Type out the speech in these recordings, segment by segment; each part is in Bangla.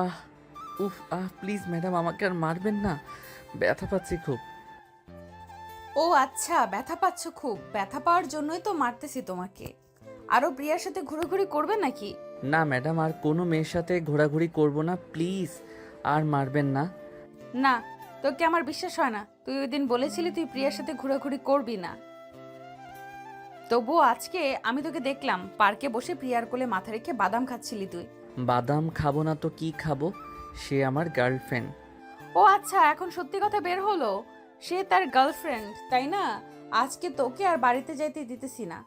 আহ উফ প্লিজ ম্যাডাম আমাকে আর মারবেন না, ব্যথা পাচ্ছি খুব। ও আচ্ছা, ব্যথা পাচ্ছ খুব। ব্যথা পাওয়ার জন্যই তো মারতেছি তোমাকে। আরো প্রিয়ার সাথে ঘোরাঘুরি করবে নাকি? না ম্যাডাম, আর কোনো মেয়ের সাথে ঘোরাঘুরি করব না, প্লিজ আর মারবেন না। না, তোকে আমার বিশ্বাস হয় না। তুই ওই দিন বলেছিলি তুই প্রিয়ার সাথে ঘোরাঘুরি করবি না। তবুও আজকে আমি তোকে দেখলাম পার্কে বসে প্রিয়ার কোলে মাথা রেখে বাদাম খাচ্ছিলি তুই। বাদাম খাবো না তো কি খাবো? সে আমার গার্লফ্রেন্ড। ও আচ্ছা, এখন সত্যি কথা বের হলো। সে তার গার্লফ্রেন্ড, তাই না? আজকে তোকে আর বাড়িতে যাইতে দিতেছি না।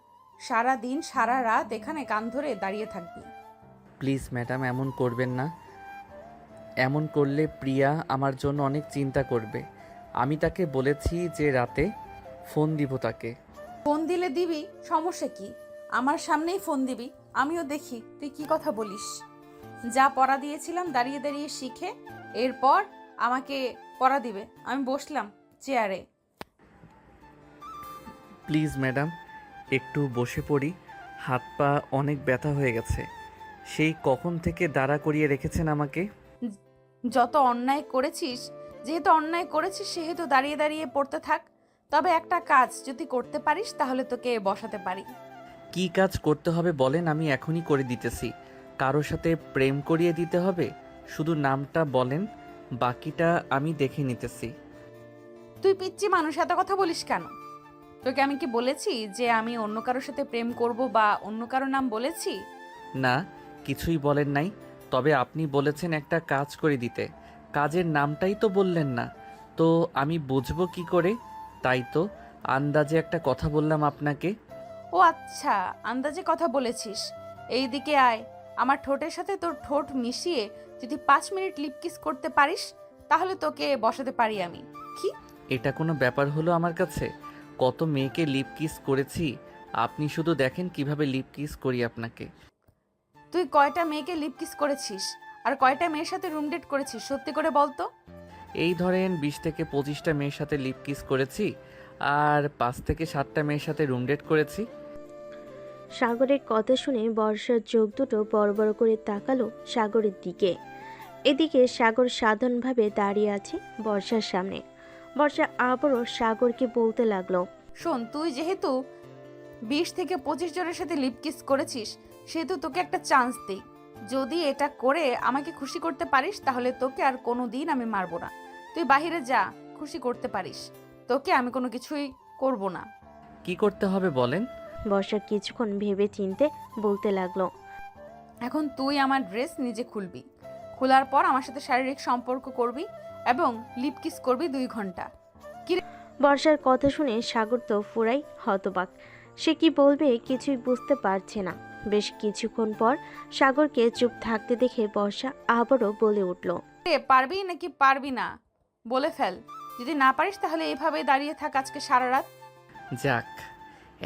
সারা দিন সারা রাত এখানে কান ধরে দাঁড়িয়ে থাকবি। প্লিজ ম্যাডাম এমন করবেন না। এমন করলে প্রিয়া আমার জন্য অনেক চিন্তা করবে। আমি তাকে বলেছি যে রাতে ফোন দিব তাকে। ফোন দিলে দিবি, সমস্যা কি? আমার সামনেই ফোন দিবি, আমিও দেখি তুই কি কথা বলিস। যা পড়া দিয়েছিলাম দাঁড়িয়ে দাঁড়িয়ে শিখে, এরপর আমাকে পড়া দিবে। আমি বসলাম চেয়ারে। প্লিজ ম্যাডাম একটু বসে পড়ি, হাত পা অনেক ব্যথা হয়ে গেছে। সেই কখন থেকে দাঁড়া করিয়ে রেখেছেন আমাকে। যত অন্যায় করেছিস, যেহেতু অন্যায় করেছিস সেহেতু দাঁড়িয়ে দাঁড়িয়ে পড়তে থাক। তবে একটা কাজ যদি করতে পারিস তাহলে তোকে বসাতে পারি। কি কাজ করতে হবে বলেন, আমি এখনই করে দিতেছি। কারোর সাথে প্রেম করিয়ে দিতে হবে? শুধু নামটা বলেন, বাকিটা আমি দেখে নিতেছি। তুই পিচ্চি মানুষ, এত কথা বলিস কেন? তোকে আমি কি বলেছি যে আমি অন্য কারোর সাথে প্রেম করব বা অন্য কারোর নাম বলেছি? না, কিছুই বলেন নাই। তবে আপনি বলেছেন একটা কাজ করে দিতে, কাজের নামটাই তো বললেন না। তো আমি বুঝবো কি করে? তাই তো আন্দাজে একটা কথা বললাম আপনাকে। ও আচ্ছা, আন্দাজে কথা বলেছিস। এই দিকে আয়। আমার ঠোঁটের সাথে তোর ঠোঁট মিশিয়ে যদি 5 মিনিট লিপ কিস করতে পারিস তাহলে তোকে বসাতে পারি আমি। কি? এটা কোনো ব্যাপার হলো আমার কাছে? কত মেয়েকে লিপ কিস করেছি, আপনি শুধু দেখেন কিভাবে লিপ কিস করি আপনাকে। তুই কয়টা মেয়েকে লিপ কিস করেছিস আর কয়টা মেয়ের সাথে রুম ডেট করেছিস সত্যি করে বল তো। এই ধরেন 20 থেকে 25টা মেয়ের সাথে লিপ কিস করেছি, আর 5 থেকে 7টা মেয়ের সাথে রুম ডেট করেছি। সাগরের কথা শুনে বর্ষার চোখ দুটো বড় বড় করে তাকালো সাগরের দিকে। এদিকে সাগর সাধারণভাবে দাঁড়িয়ে আছে বর্ষার সামনে। বর্ষা আবারও সাগরকে বলতে লাগলো, শোন, তুই যেহেতু 20 থেকে 25 জনের সাথে লিপ কিস করেছিস সেহেতু তোকে একটা চান্স দিই। যদি এটা করে আমাকে খুশি করতে পারিস তাহলে তোকে আর কোনো দিন আমি মারবো না। তুই বাহিরে যা, খুশি করতে পারিস। তোকে আমি কোনো কিছুই করব না। কি করতে হবে বলেন? বর্ষা কিছুক্ষণ ভেবে চিনতে বলতে লাগলো, এখন তুই আমার ড্রেস নিজে খুলবি। খোলার পর আমার সাথে শারীরিক সম্পর্ক করবি এবং লিপ কিস করবি 2 ঘন্টা। বর্ষার কথা শুনে সাগর তো পুরাই হতবাক। সে কি বলবে কিছুই বুঝতে পারছে না। বেশ কিছুক্ষণ পর সাগরকে চুপ থাকতে দেখে বর্ষা আবারও বলে উঠল, পারবি নাকি পারবি না বলে ফেল। যদি না পারিস তাহলে এইভাবেই দাঁড়িয়ে থাক আজকে সারা রাত। যাক,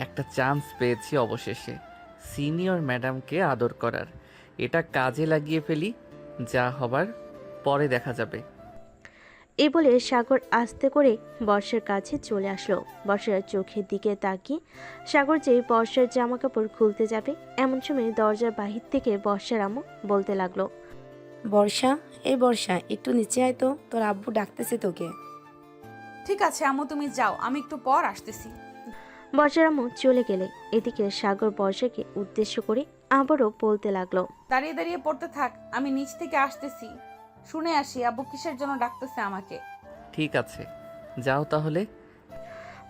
একটা চান্স পেয়েছি অবশেষে সিনিয়র ম্যাডামকে আদর করার। এটা কাজে লাগিয়ে ফেলি, যা হবার পরে দেখা যাবে। এই বলে সাগর আস্তে করে বর্ষার কাছে চলে আসলো। বর্ষার চোখের দিকে তাকিয়ে সাগর যে বর্ষার জামা কাপড় খুলতে যাবে এমন সময় দরজার বাহির থেকে বর্ষার আম্মু বলতে লাগলো, বর্ষা, এই বর্ষা একটু নিচে আয় তো, তোর আব্বু ডাকতেছে তোকে। ঠিক আছে আম্মু, তুমি যাও, আমি একটু পর আসতেছি। বর্ষার আম্মু চলে গেলে এদিকে সাগর বর্ষাকে উদ্দেশ্য করে আবারও বলতে লাগলো, দাঁড়িয়ে দাঁড়িয়ে পড়তে থাক, আমি নিচ থেকে আসতেছি। শুনে আসি আব্বু কিসের জন্য ডাকতেছে আমাকে। ঠিক আছে, যাও তাহলে।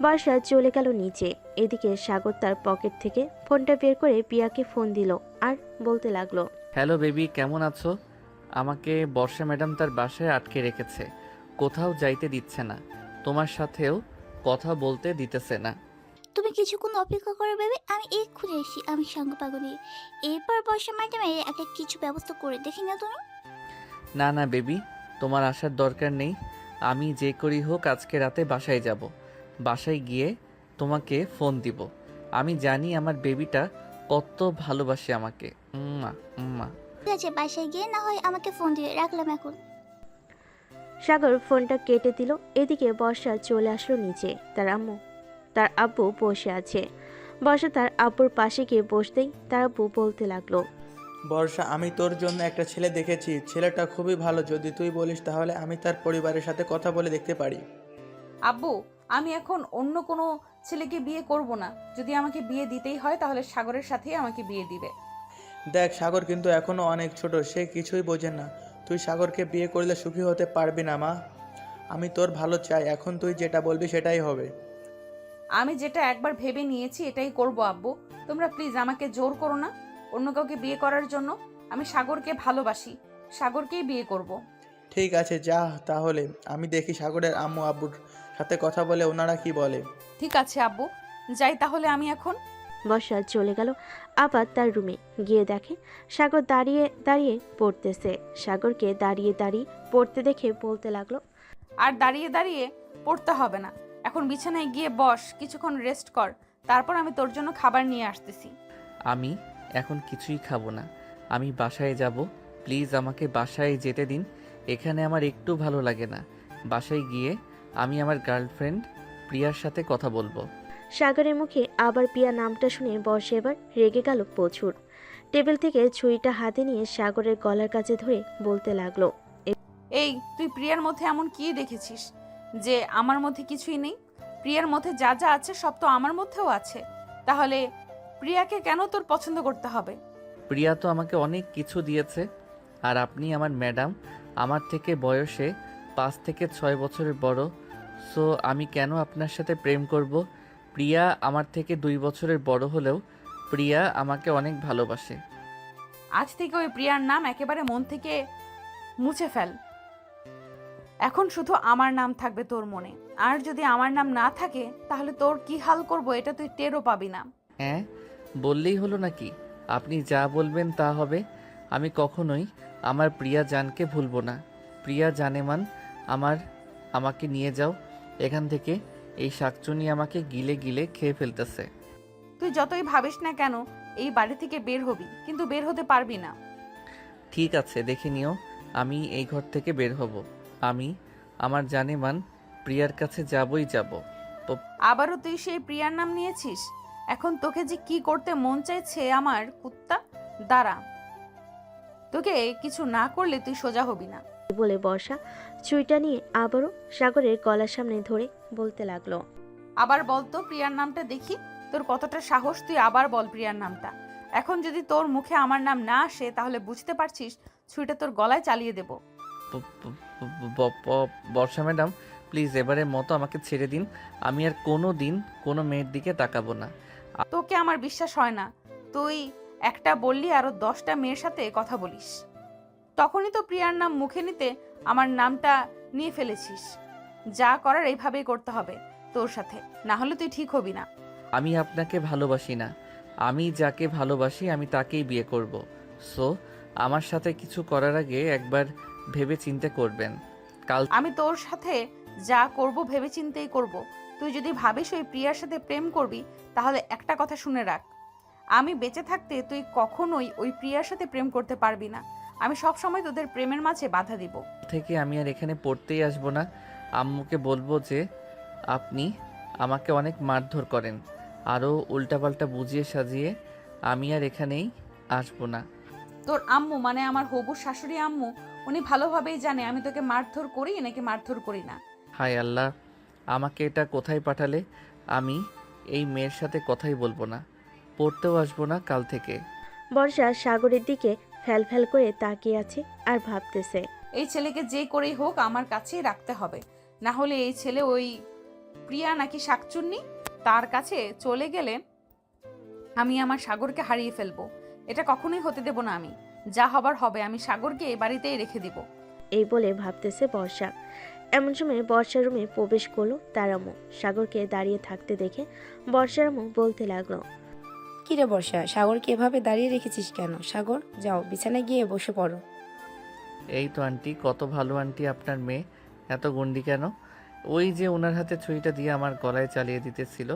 বর্ষা চলে গেল নিচে। এদিকে সাগর তার পকেট থেকে ফোনটা বের করে পিয়াকে ফোন দিল আর বলতে লাগলো, হ্যালো বেবি, কেমন আছো? আমাকে বর্ষা ম্যাডাম তার বাসায় আটকে রেখেছে, কোথাও যাইতে দিচ্ছে না, তোমার সাথেও কথা বলতে দিতেছে না। তুমি কিছুক্ষণ অপেক্ষা করো বেবি, আমি এক্ষুনি এসেছি। আমি সঙ্গ পাগলি। এরপর বর্ষা ম্যাডামের একটা কিছু ব্যবস্থা করে দেখি না তুমি। না না বেবি, তোমার আসার দরকার নেই। আমি যে করি হোক আজকে রাতে বাসায় যাব। বাসায় গিয়ে তোমাকে ফোন দিব। আমি জানি আমার বেবিটা কত ভালোবাসে আমাকে। উম্মা উম্মা। ঠিক আছে, বাসায় গিয়ে না হয় আমাকে ফোন দিয়ে রাখলাম এখন। সাগর ফোনটা কেটে দিল। এদিকে বর্ষা চলে আসলো নিচে। তার আব্বু বসে আছে। বর্ষা তার আব্বুর পাশে গিয়ে বসতেই তার আব্বু বলতে লাগলো, বর্ষা, আমি তোর জন্য একটা ছেলে দেখেছি। ছেলেটা খুবই ভালো। যদি তুই বলিস তাহলে আমি তার পরিবারের সাথে কথা বলে দেখতে পারি। আব্বু, আমি এখন অন্য কোনো ছেলেকে বিয়ে করব না। যদি আমাকে বিয়ে দিতেই হয় তাহলে সাগরের সাথেই আমাকে বিয়ে দিবে। দেখ, সাগর কিন্তু এখনো অনেক ছোট, সে কিছুই বোঝে না। তুই সাগরকে বিয়ে করলে সুখী হতে পারবি না মা। আমি তোর ভালো চাই, এখন তুই যেটা বলবি সেটাই হবে। আমি যেটা একবার ভেবে নিয়েছি এটাই করব আব্বু। তোমরা প্লিজ আমাকে জোর করো না অন্য কাউকে বিয়ে করার জন্য। আমি সাগরকে ভালোবাসি, সাগরকেই বিয়ে করব। ঠিক আছে, যা তাহলে। আমি দেখি সাগরের আম্মু আব্বুর সাথে কথা বলে ওনারা কি বলে। ঠিক আছে আব্বু, যাই তাহলে আমি এখন। বর্ষা চলে গেল আবার তার রুমে। গিয়ে দেখে সাগর দাঁড়িয়ে দাঁড়িয়ে পড়তেছে। সাগরকে দাঁড়িয়ে দাঁড়িয়ে পড়তে দেখে বলতে লাগলো, আর দাঁড়িয়ে দাঁড়িয়ে পড়তে হবে না, এখন বিছানায় গিয়ে বস, কিছুক্ষণ রেস্ট কর, তারপর আমি তোর জন্য খাবার নিয়ে আসতেছি। আমি এখন কিছুই খাবো না, আমি বাসায় যাব। প্লিজ আমাকে বাসায় যেতে দিন, এখানে আমার একটু ভালো লাগে না। বাসায় গিয়ে আমি আমার গার্লফ্রেন্ড প্রিয়ার সাথে কথা বলবো। সাগরের মুখে আবার প্রিয়া নামটা শুনে বর্ষা এবার রেগে গেল প্রচুর। টেবিল থেকে ছুরিটা হাতে নিয়ে সাগরের গলার কাছে ধরে বলতে লাগলো, এই, তুই প্রিয়ার মধ্যে এমন কি দেখেছিস যে আমার মধ্যে কিছুই নেই? প্রিয়ার মধ্যে যা যা আছে সব তো আমার মধ্যেও আছে। তাহলে প্রিয়াকে কেন তোর পছন্দ করতে হবে? প্রিয়া তো আমাকে অনেক কিছু দিয়েছে, আর আপনি আমার ম্যাডাম, আমার থেকে বয়সে 5 থেকে 6 বছরের বড়। সো আমি কেন আপনার সাথে প্রেম করব? প্রিয়া আমার থেকে 2 বছরের বড় হলেও প্রিয়া আমাকে অনেক ভালোবাসে। আজ থেকে ওই প্রিয়ার নাম একেবারে মন থেকে মুছে ফেল। এখন শুধু আমার নাম থাকবে তোর মনে, আর যদি আমার নাম না থাকে তাহলে তোর কি হাল করব এটা তুই টেরও পাবি না। হ্যাঁ, বললেই হলো নাকি? আপনি যা বলবেন তা হবে। আমি কখনোই আমার প্রিয়া জানকে ভুলবো না। প্রিয়া জানেমান, আমাকে নিয়ে যাও এখান থেকে। এই শাকচুনি আমাকে গিলে গিলে খেয়ে ফেলতেছে। তুই যতই ভাবিস না কেন এই বাড়ি থেকে বের হবি, কিন্তু বের হতে পারবি না। ঠিক আছে, দেখে নিও আমি এই ঘর থেকে বের হব। আমি আমার জানেমান প্রিয়ার কাছে যাবই যাব। আবারও তুই সেই প্রিয়ার নাম নিয়েছিস? এখন তোকে যে কি করতে মন চাইছে আমার কুত্তা, দাঁড়া। তোকে কিছু না করলে তুই সোজা হবি না। বলে বর্ষা ছুরিটা নিয়ে আবারও সাগরের গলার সামনে ধরে বলতে লাগলো, আবার বল তো প্রিয়ার নামটা দেখি, তোর কতটা সাহস, তুই আবার বল প্রিয়ার নামটা। এখন যদি তোর মুখে আমার নাম না আসে তাহলে বুঝতে পারছিস ছুরিটা তোর গলায় চালিয়ে দেব। বর্ষা ম্যাডাম, প্লিজ এবারের মতো আমাকে ছেড়ে দিন। আমি আর কোনো দিন কোনো মেয়ের দিকে তাকাবো না। তোকে আমার বিশ্বাস হয় না। তুই একটা বললি আরো 10টা মেয়ের সাথে কথা বলিস, তখনই তো প্রিয়ার নাম মুখে নিতে আমার নামটা নিয়ে ফেলেছিস। যা করার এইভাবেই করতে হবে তোর সাথে, না হলে তুই ঠিক হবি না। আমি আপনাকে ভালোবাসি না, আমি যাকে ভালোবাসি আমি তাকেই বিয়ে করব। সো আমার সাথে কিছু করার আগে একবার ভেবে চিন্তে করবেন। কাল আমি তোর সাথে যা করব ভেবেচিন্তেই করব। তুই যদি ভাবিস ওই প্রিয়ার সাথে প্রেম করবি তাহলে একটা কথা শুনে রাখ, আমি বেঁচে থাকতে তুই কখনোই ওই প্রিয়ার সাথে প্রেম করতে পারবি না। আমি সব সময় তোদের প্রেমের মাঝে বাধা দিব। থেকে আমি আর এখানে পড়তেই আসবো না। আম্মুকে বলবো যে আপনি আমাকে অনেক মারধর করেন। আরও উল্টাপাল্টা বুঝিয়ে সাজিয়ে আমি আর এখানেই আসবো না। তোর আম্মু মানে আমার হবু শাশুড়ি আম্মু, উনি ভালোভাবেই জানে আমি তোকে মারধর করি নাকি মারধর করি না। হায় আল্লাহ, আমাকে এটা কোথায় পাঠালে? আমি এই মেয়ের সাথে কথাই বলবো না, পড়তেও আসবো না কাল থেকে। বর্ষা সাগরের দিকে ফ্যাল ফ্যাল করে তাকিয়ে আছে আর ভাবতেছে, এই ছেলেকে যে করেই হোক আমার কাছেই রাখতে হবে, না হলে এই ছেলে ওই প্রিয়া নাকি শাকচুন্নি তার কাছে চলে গেলে আমি আমার সাগরকে হারিয়ে ফেলবো। এটা কখনোই হতে দেব না আমি। যা হবার হবে, আমি সাগরকে এই বাড়িতেই রেখে দিব। এই বলে ভাবতেছে বর্ষা। এমন সময় বর্ষার রুমে প্রবেশ করলো তার আম্মু। সাগরকে দাঁড়িয়ে থাকতে দেখে বর্ষার আম্মু বলতে লাগলো, কিরে বর্ষা, সাগরকে এভাবে দাঁড়িয়ে রেখেছিস কেন? সাগর, যাও বিছানায় গিয়ে বসে পড়ো। এই তো আন্টি, কত ভালো আন্টি আপনার মেয়ে, এত গন্ডি কেন? ওই যে ওনার হাতে ছুরিটা দিয়ে আমার গলায় চালিয়ে দিতেছিল,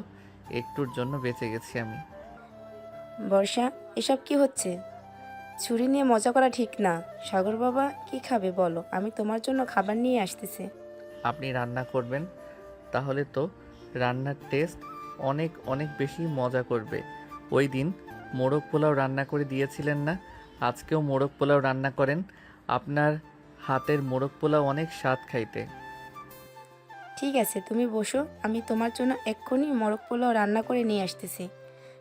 একটুর জন্য বেঁচে গেছি আমি। বর্ষা, এসব কি হচ্ছে? ছুরি নিয়ে মজা করা ঠিক না। সাগর বাবা কি খাবে বলো, আমি তোমার জন্য খাবার নিয়ে আসতেছি। আপনি রান্না করবেন, তাহলে তো রান্নার টেস্ট অনেক অনেক বেশি মজা করবে। ওই দিন মোরগ পোলাও রান্না করে দিয়েছিলেন না, আজকেও মোরগ পোলাও রান্না করেন। আপনার হাতের মোরগ পোলাও অনেক স্বাদ খাইতে। ঠিক আছে, তুমি বসো, আমি তোমার জন্য এক্ষুনি মোরগ পোলাও রান্না করে নিয়ে আসতেছি।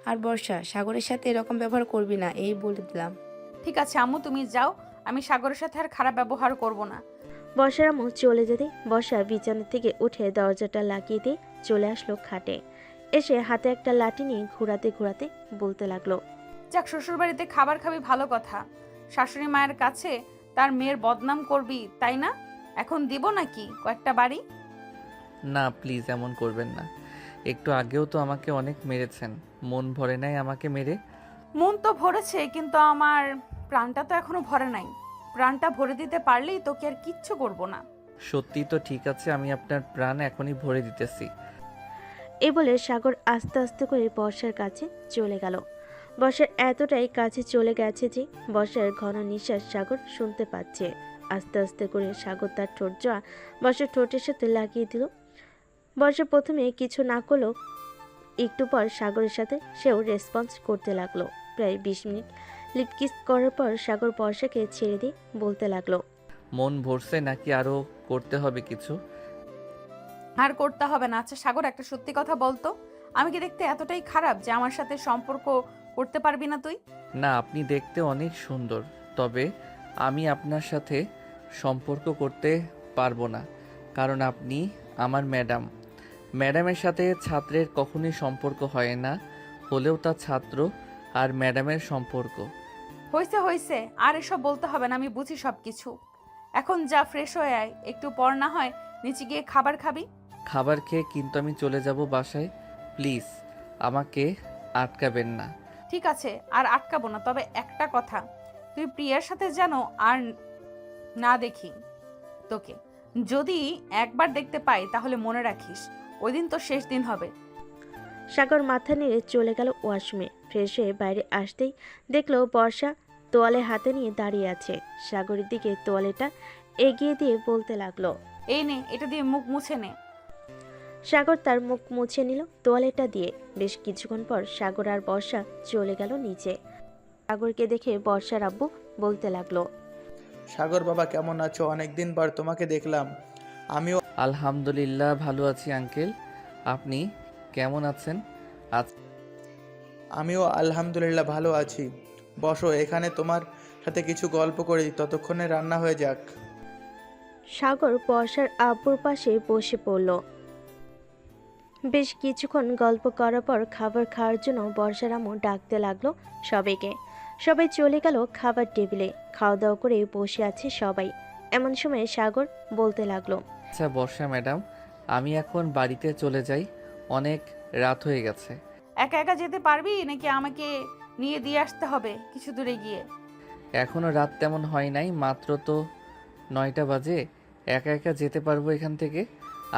আর বর্ষা, সাগরের সাথে এরকম ব্যবহার করবি না, এই বলে দিলাম। ঠিক আছে আম্মু, তুমি যাও। আমি সাগরের সাথে আর খারাপ ব্যবহার করব না। বর্ষার আম্মু চলে যেতে বর্ষা বিছানা থেকে উঠে দরজাটা লাগিয়ে দিয়ে চলে আসলো খাটে। এসে হাতে একটা লাঠি নিয়ে ঘোরাতে ঘোরাতে বলতে লাগলো, যাক, শ্বশুরবাড়িতে খাবার খাবি ভালো কথা। শাশুড়ি মায়ের কাছে তার মেয়ের বদনাম করবি, তাই না? এখন দিব নাকি কয়েকটা বাড়ি? না প্লিজ, এমন করবেন না। একটু আগেও তো আমাকে অনেক মেরেছেন, মন ভরে নাই আমাকে মেরে। মন তো ভরেছে, কিন্তু আমার প্রাণটা তো এখনো ভরে নাই। প্রাণটা ভরে দিতে পারলেই তোকে আর কিচ্ছু করব না। সত্যি তো ঠিক আছে, আমি আপনার প্রাণ এখনই ভরে দিতেছি। এই বলে সাগর আস্তে আস্তে করে বর্ষার কাছে চলে গেল। বর্ষার এতটাই কাছে চলে গেছে যে বর্ষার ঘন নিঃশ্বাস সাগর শুনতে পাচ্ছে। আস্তে আস্তে করে সাগর তার ঠোঁট জোড়া বর্ষার ঠোঁটের সাথে লাগিয়ে দিল। বর্ষা প্রথমে কিছু না করলেও একটু পর সাগরের সাথে সেও রেসপন্স করতে লাগলো। প্রায় 20 মিনিট লিপ কিস করার পর সাগর বর্ষাকে ছেড়ে দিয়ে বলতে লাগলো, মন ভরছে নাকি আরও করতে হবে কিছু? আর করতে হবে না। আচ্ছা সাগর, একটা সত্যি কথা বলতো, আমি কি দেখতে এতটাই খারাপ যে আমার সাথে সম্পর্ক করতে পারবি না তুই? না, আপনি দেখতে অনেক সুন্দর, তবে আমি আপনার সাথে সম্পর্ক করতে পারবো না, কারণ আপনি আমার ম্যাডাম। ম্যাডামের সাথে ছাত্রের কখনোই সম্পর্ক হয় না, হলেও তা ছাত্র আর ম্যাডামের সম্পর্ক। হয়েছে হয়েছে, আর এসব বলতে হবে না, আমি বুঝি সব কিছু। এখন যা, ফ্রেশ হয়ে আয়, একটু পর না হয় নিচে গিয়ে খাবার খাবি। খাবার খেয়ে কিন্তু আমি চলে যাব বাসায়, প্লিজ আমাকে আটকাবেন না। ঠিক আছে, আর আটকাবো না, তবে একটা কথা, তুই প্রিয়ার সাথে যেন আর না দেখি তোকে। যদি একবার দেখতে পাই তাহলে মনে রাখিস, ওই দিন তো শেষ দিন হবে। সাগর মাথা নেড়ে চলে গেল ওয়াশরুমে। ফ্রেশ হয়ে বাইরে আসতেই দেখলো বর্ষা তোয়ালে হাতে নিয়ে দাঁড়িয়ে আছে। সাগরের দিকে তোয়ালেটা এগিয়ে দিয়ে বলতে লাগলো, এই নে, এটা দিয়ে মুখ মুছে নে। সাগর তার মুখ মুছে নিল তোয়ালেটা দিয়ে। বেশ কিছুক্ষণ পর সাগর আর বর্ষা চলে গেল নিচে। সাগরকে দেখে বর্ষার আব্বু বলতে লাগলো, সাগর বাবা, কেমন আছো? অনেকদিন পর তোমাকে দেখলাম। আমিও আলহামদুলিল্লাহ ভালো আছি আঙ্কেল, আপনি কেমন আছেন? আমিও আলহামদুলিল্লাহ ভালো আছি। বসো, এখানে তোমার সাথে কিছু গল্প করি, ততক্ষণে রান্না হয়ে যাক। সাগর বর্ষার আব্বুর পাশে বসে পড়ল। বেশ কিছুক্ষণ গল্প করার পর খাবার খাওয়ার জন্য বর্ষার আম্মু ডাকতে লাগলো সবাইকে। সবাই চলে গেল খাবার টেবিলে। খাওয়া দাওয়া করে বসে আছে সবাই। এমন সময় সাগর বলতে লাগলো, আচ্ছা বর্ষা ম্যাডাম, আমি এখন বাড়িতে চলে যাই, অনেক রাত হয়ে গেছে। একা একা যেতে পারবি নাকি আমাকে নিয়ে দিয়ে আসতে হবে কিছু দূরে গিয়ে? এখনও রাত তেমন হয় নাই, মাত্র তো 9টা বাজে। একা একা যেতে পারবো এখান থেকে।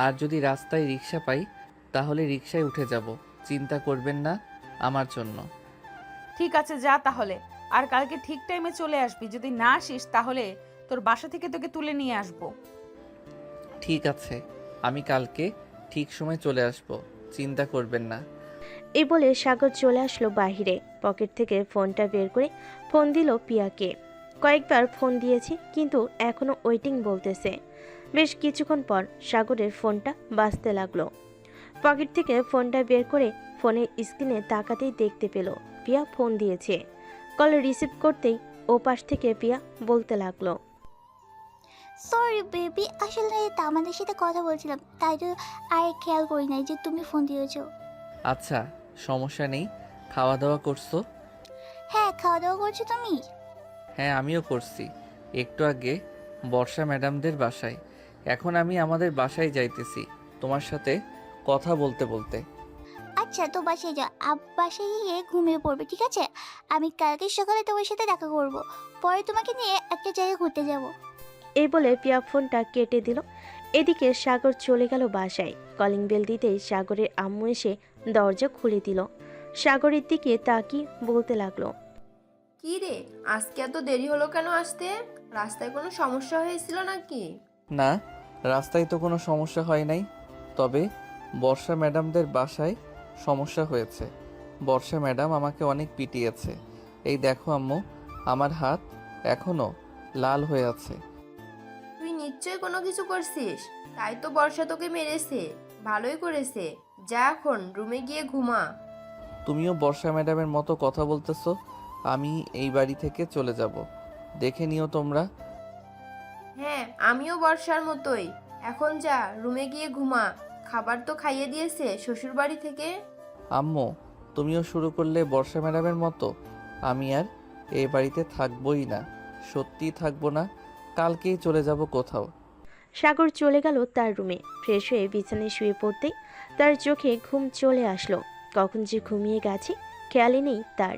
আর যদি রাস্তায় রিক্সা পাই তাহলে রিক্সায় উঠে যাব, চিন্তা করবেন না আমার জন্য। ঠিক আছে, যা তাহলে। আর কালকে ঠিক টাইমে চলে আসবি। যদি না আসিস তাহলে তোর বাসা থেকে তোকে তুলে নিয়ে আসবো। ঠিক আছে, আমি কালকে ঠিক সময় চলে আসব, চিন্তা করবেন না। এই বলে সাগর চলে আসলো বাহিরে। পকেট থেকে ফোনটা বের করে ফোন দিল পিয়াকে। কয়েকবার ফোন দিয়েছে, কিন্তু এখনো ওয়েটিং বলতেছে। বেশ কিছুক্ষণ পর সাগরের ফোনটা বাজতে লাগলো। পকেট থেকে ফোনটা বের করে ফোনের স্ক্রিনে তাকাতেই দেখতে পেল পিয়া ফোন দিয়েছে। কল রিসিভ করতেই ওপাশ থেকে পিয়া বলতে লাগলো, সরি বেবি, আসলে আমাদের সাথে কথা বলছিলাম, তাই তো আর খেয়াল করি নাই যে তুমি ফোন দিয়েছো। আচ্ছা সমস্যা নেই, খাওয়া দাওয়া করছো? হ্যাঁ, খাওয়া দাওয়া করছো তুমি? হ্যাঁ আমিও করছি, একটু আগে বর্ষা ম্যাডামদের বাসায়। এখন আমি আমাদের বাসায় যাইতেছি তোমার সাথে কথা বলতে বলতে। আচ্ছা, তো বাসায় যাও, বাসায় গিয়ে ঘুমিয়ে পড়বে, ঠিক আছে? আমি কালকে সকালে তোমার সাথে দেখা করব, পরে তোমাকে নিয়ে একটা জায়গায় ঘুরতে যাব। এই বলে পিয়া ফোনটা কেটে দিল। এদিকে সাগর চলে গেল বাসায়। কলিং বেল দিতেই সাগরের আম্মু এসে দরজা খুলে দিল। সাগরের দিকে তাকিয়ে বলতে লাগলো, কি রে, আজকে এত দেরি হলো কেন আসতে? রাস্তায় কোনো সমস্যা হয়েছিল নাকি? না, রাস্তায় তো কোনো সমস্যা হয় নাই, তবে বর্ষা ম্যাডামদের বাসায় সমস্যা হয়েছে। বর্ষা ম্যাডাম আমাকে অনেক পিটিয়েছে। এই দেখো আম্মু, আমার হাত এখনো লাল হয়ে আছে। তুই নিশ্চয়ই কোনো কিছু করছিস, তাই তো বর্ষা তোকে মেরেছে। ভালোই করেছে, যা এখন রুমে গিয়ে ঘুমা। তুমিও বর্ষা ম্যাডামের মতো কথা বলতেছো। আমি এই বাড়ি থেকে চলে যাব, দেখে নিও তোমরা। হ্যাঁ, আমিও বর্ষার মতোই। এখন যা রুমে গিয়ে ঘুমা। খাবার তো খাইয়ে দিয়েছে শ্বশুর বাড়ি থেকে। আম্মু, তুমিও শুরু করলে বর্ষা ম্যাডামের মতো। আমি আর এই বাড়িতে থাকবোই না, সত্যিই থাকবো না। কালকেই চলে যাব কোথাও। সাগর চলে গেল তার রুমে। ফ্রেশ হয়ে বিছানায় শুয়ে পড়তেই তার চোখে ঘুম চলে আসলো। কখন যে ঘুমিয়ে গেছে খেয়ালই নেই তার।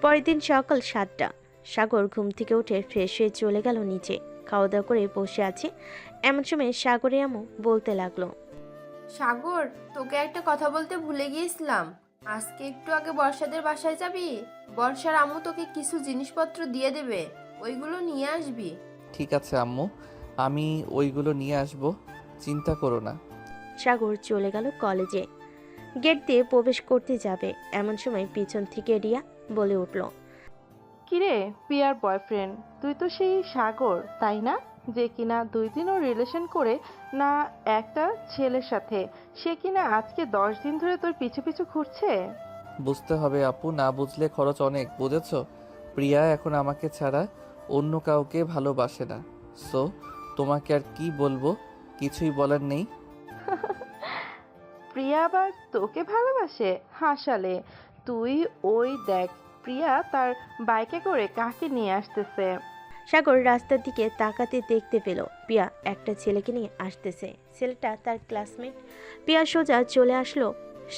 পরের দিন সকাল 7টা। সাগর ঘুম থেকে উঠে ফ্রেশ হয়ে চলে গেল নিচে। খাওয়া দাওয়া করে বসে আছে, এমন সময় সাগরে আম্মু বলতে লাগলো, সাগর, তোকে একটা কথা বলতে ভুলে গিয়েছিলাম। আজকে একটু আগে বর্ষাদের বাসায় যাবি? বর্ষার আম্মু তোকে কিছু জিনিসপত্র দিয়ে দেবে, ওইগুলো নিয়ে আসবি। ঠিক আছে আম্মু, আমি ওইগুলো নিয়ে আসব, চিন্তা করো না। সাগর চলে গেল কলেজে। গেট দিয়ে প্রবেশ করতে যাবে, এমন সময় পিছন থেকে রিয়া বলে উঠল, কিরে পিয়ার বয়ফ্রেন্ড, তুই তো সেই সাগর তাই না, যে কিনা 2 দিনও রিলেশন করে না একটা ছেলের সাথে, সে কিনা আজকে 10 দিন ধরে তোর পিছু পিছু ঘুরছে। বুঝতে হবে আপু, না বুঝলে খরচ অনেক, বুঝেছো? প্রিয়া এখন আমাকে ছাড়া অন্য কাউকে ভালোবাসে না। সো তোমাকে আর কি বলবো, কিছুই বলার নেই। প্রিয়া আবার তোকে ভালোবাসে? হাসালে তুই। ওই দেখ, প্রিয়া তার বাইকে করে কাকে নিয়ে আসতেছে। সাগর রাস্তার দিকে তাকাতে দেখতে পেল পিয়া একটা ছেলেকে নিয়ে আসতেছে। ছেলেটা তার ক্লাসমেট। পিয়া সোজা চলে আসলো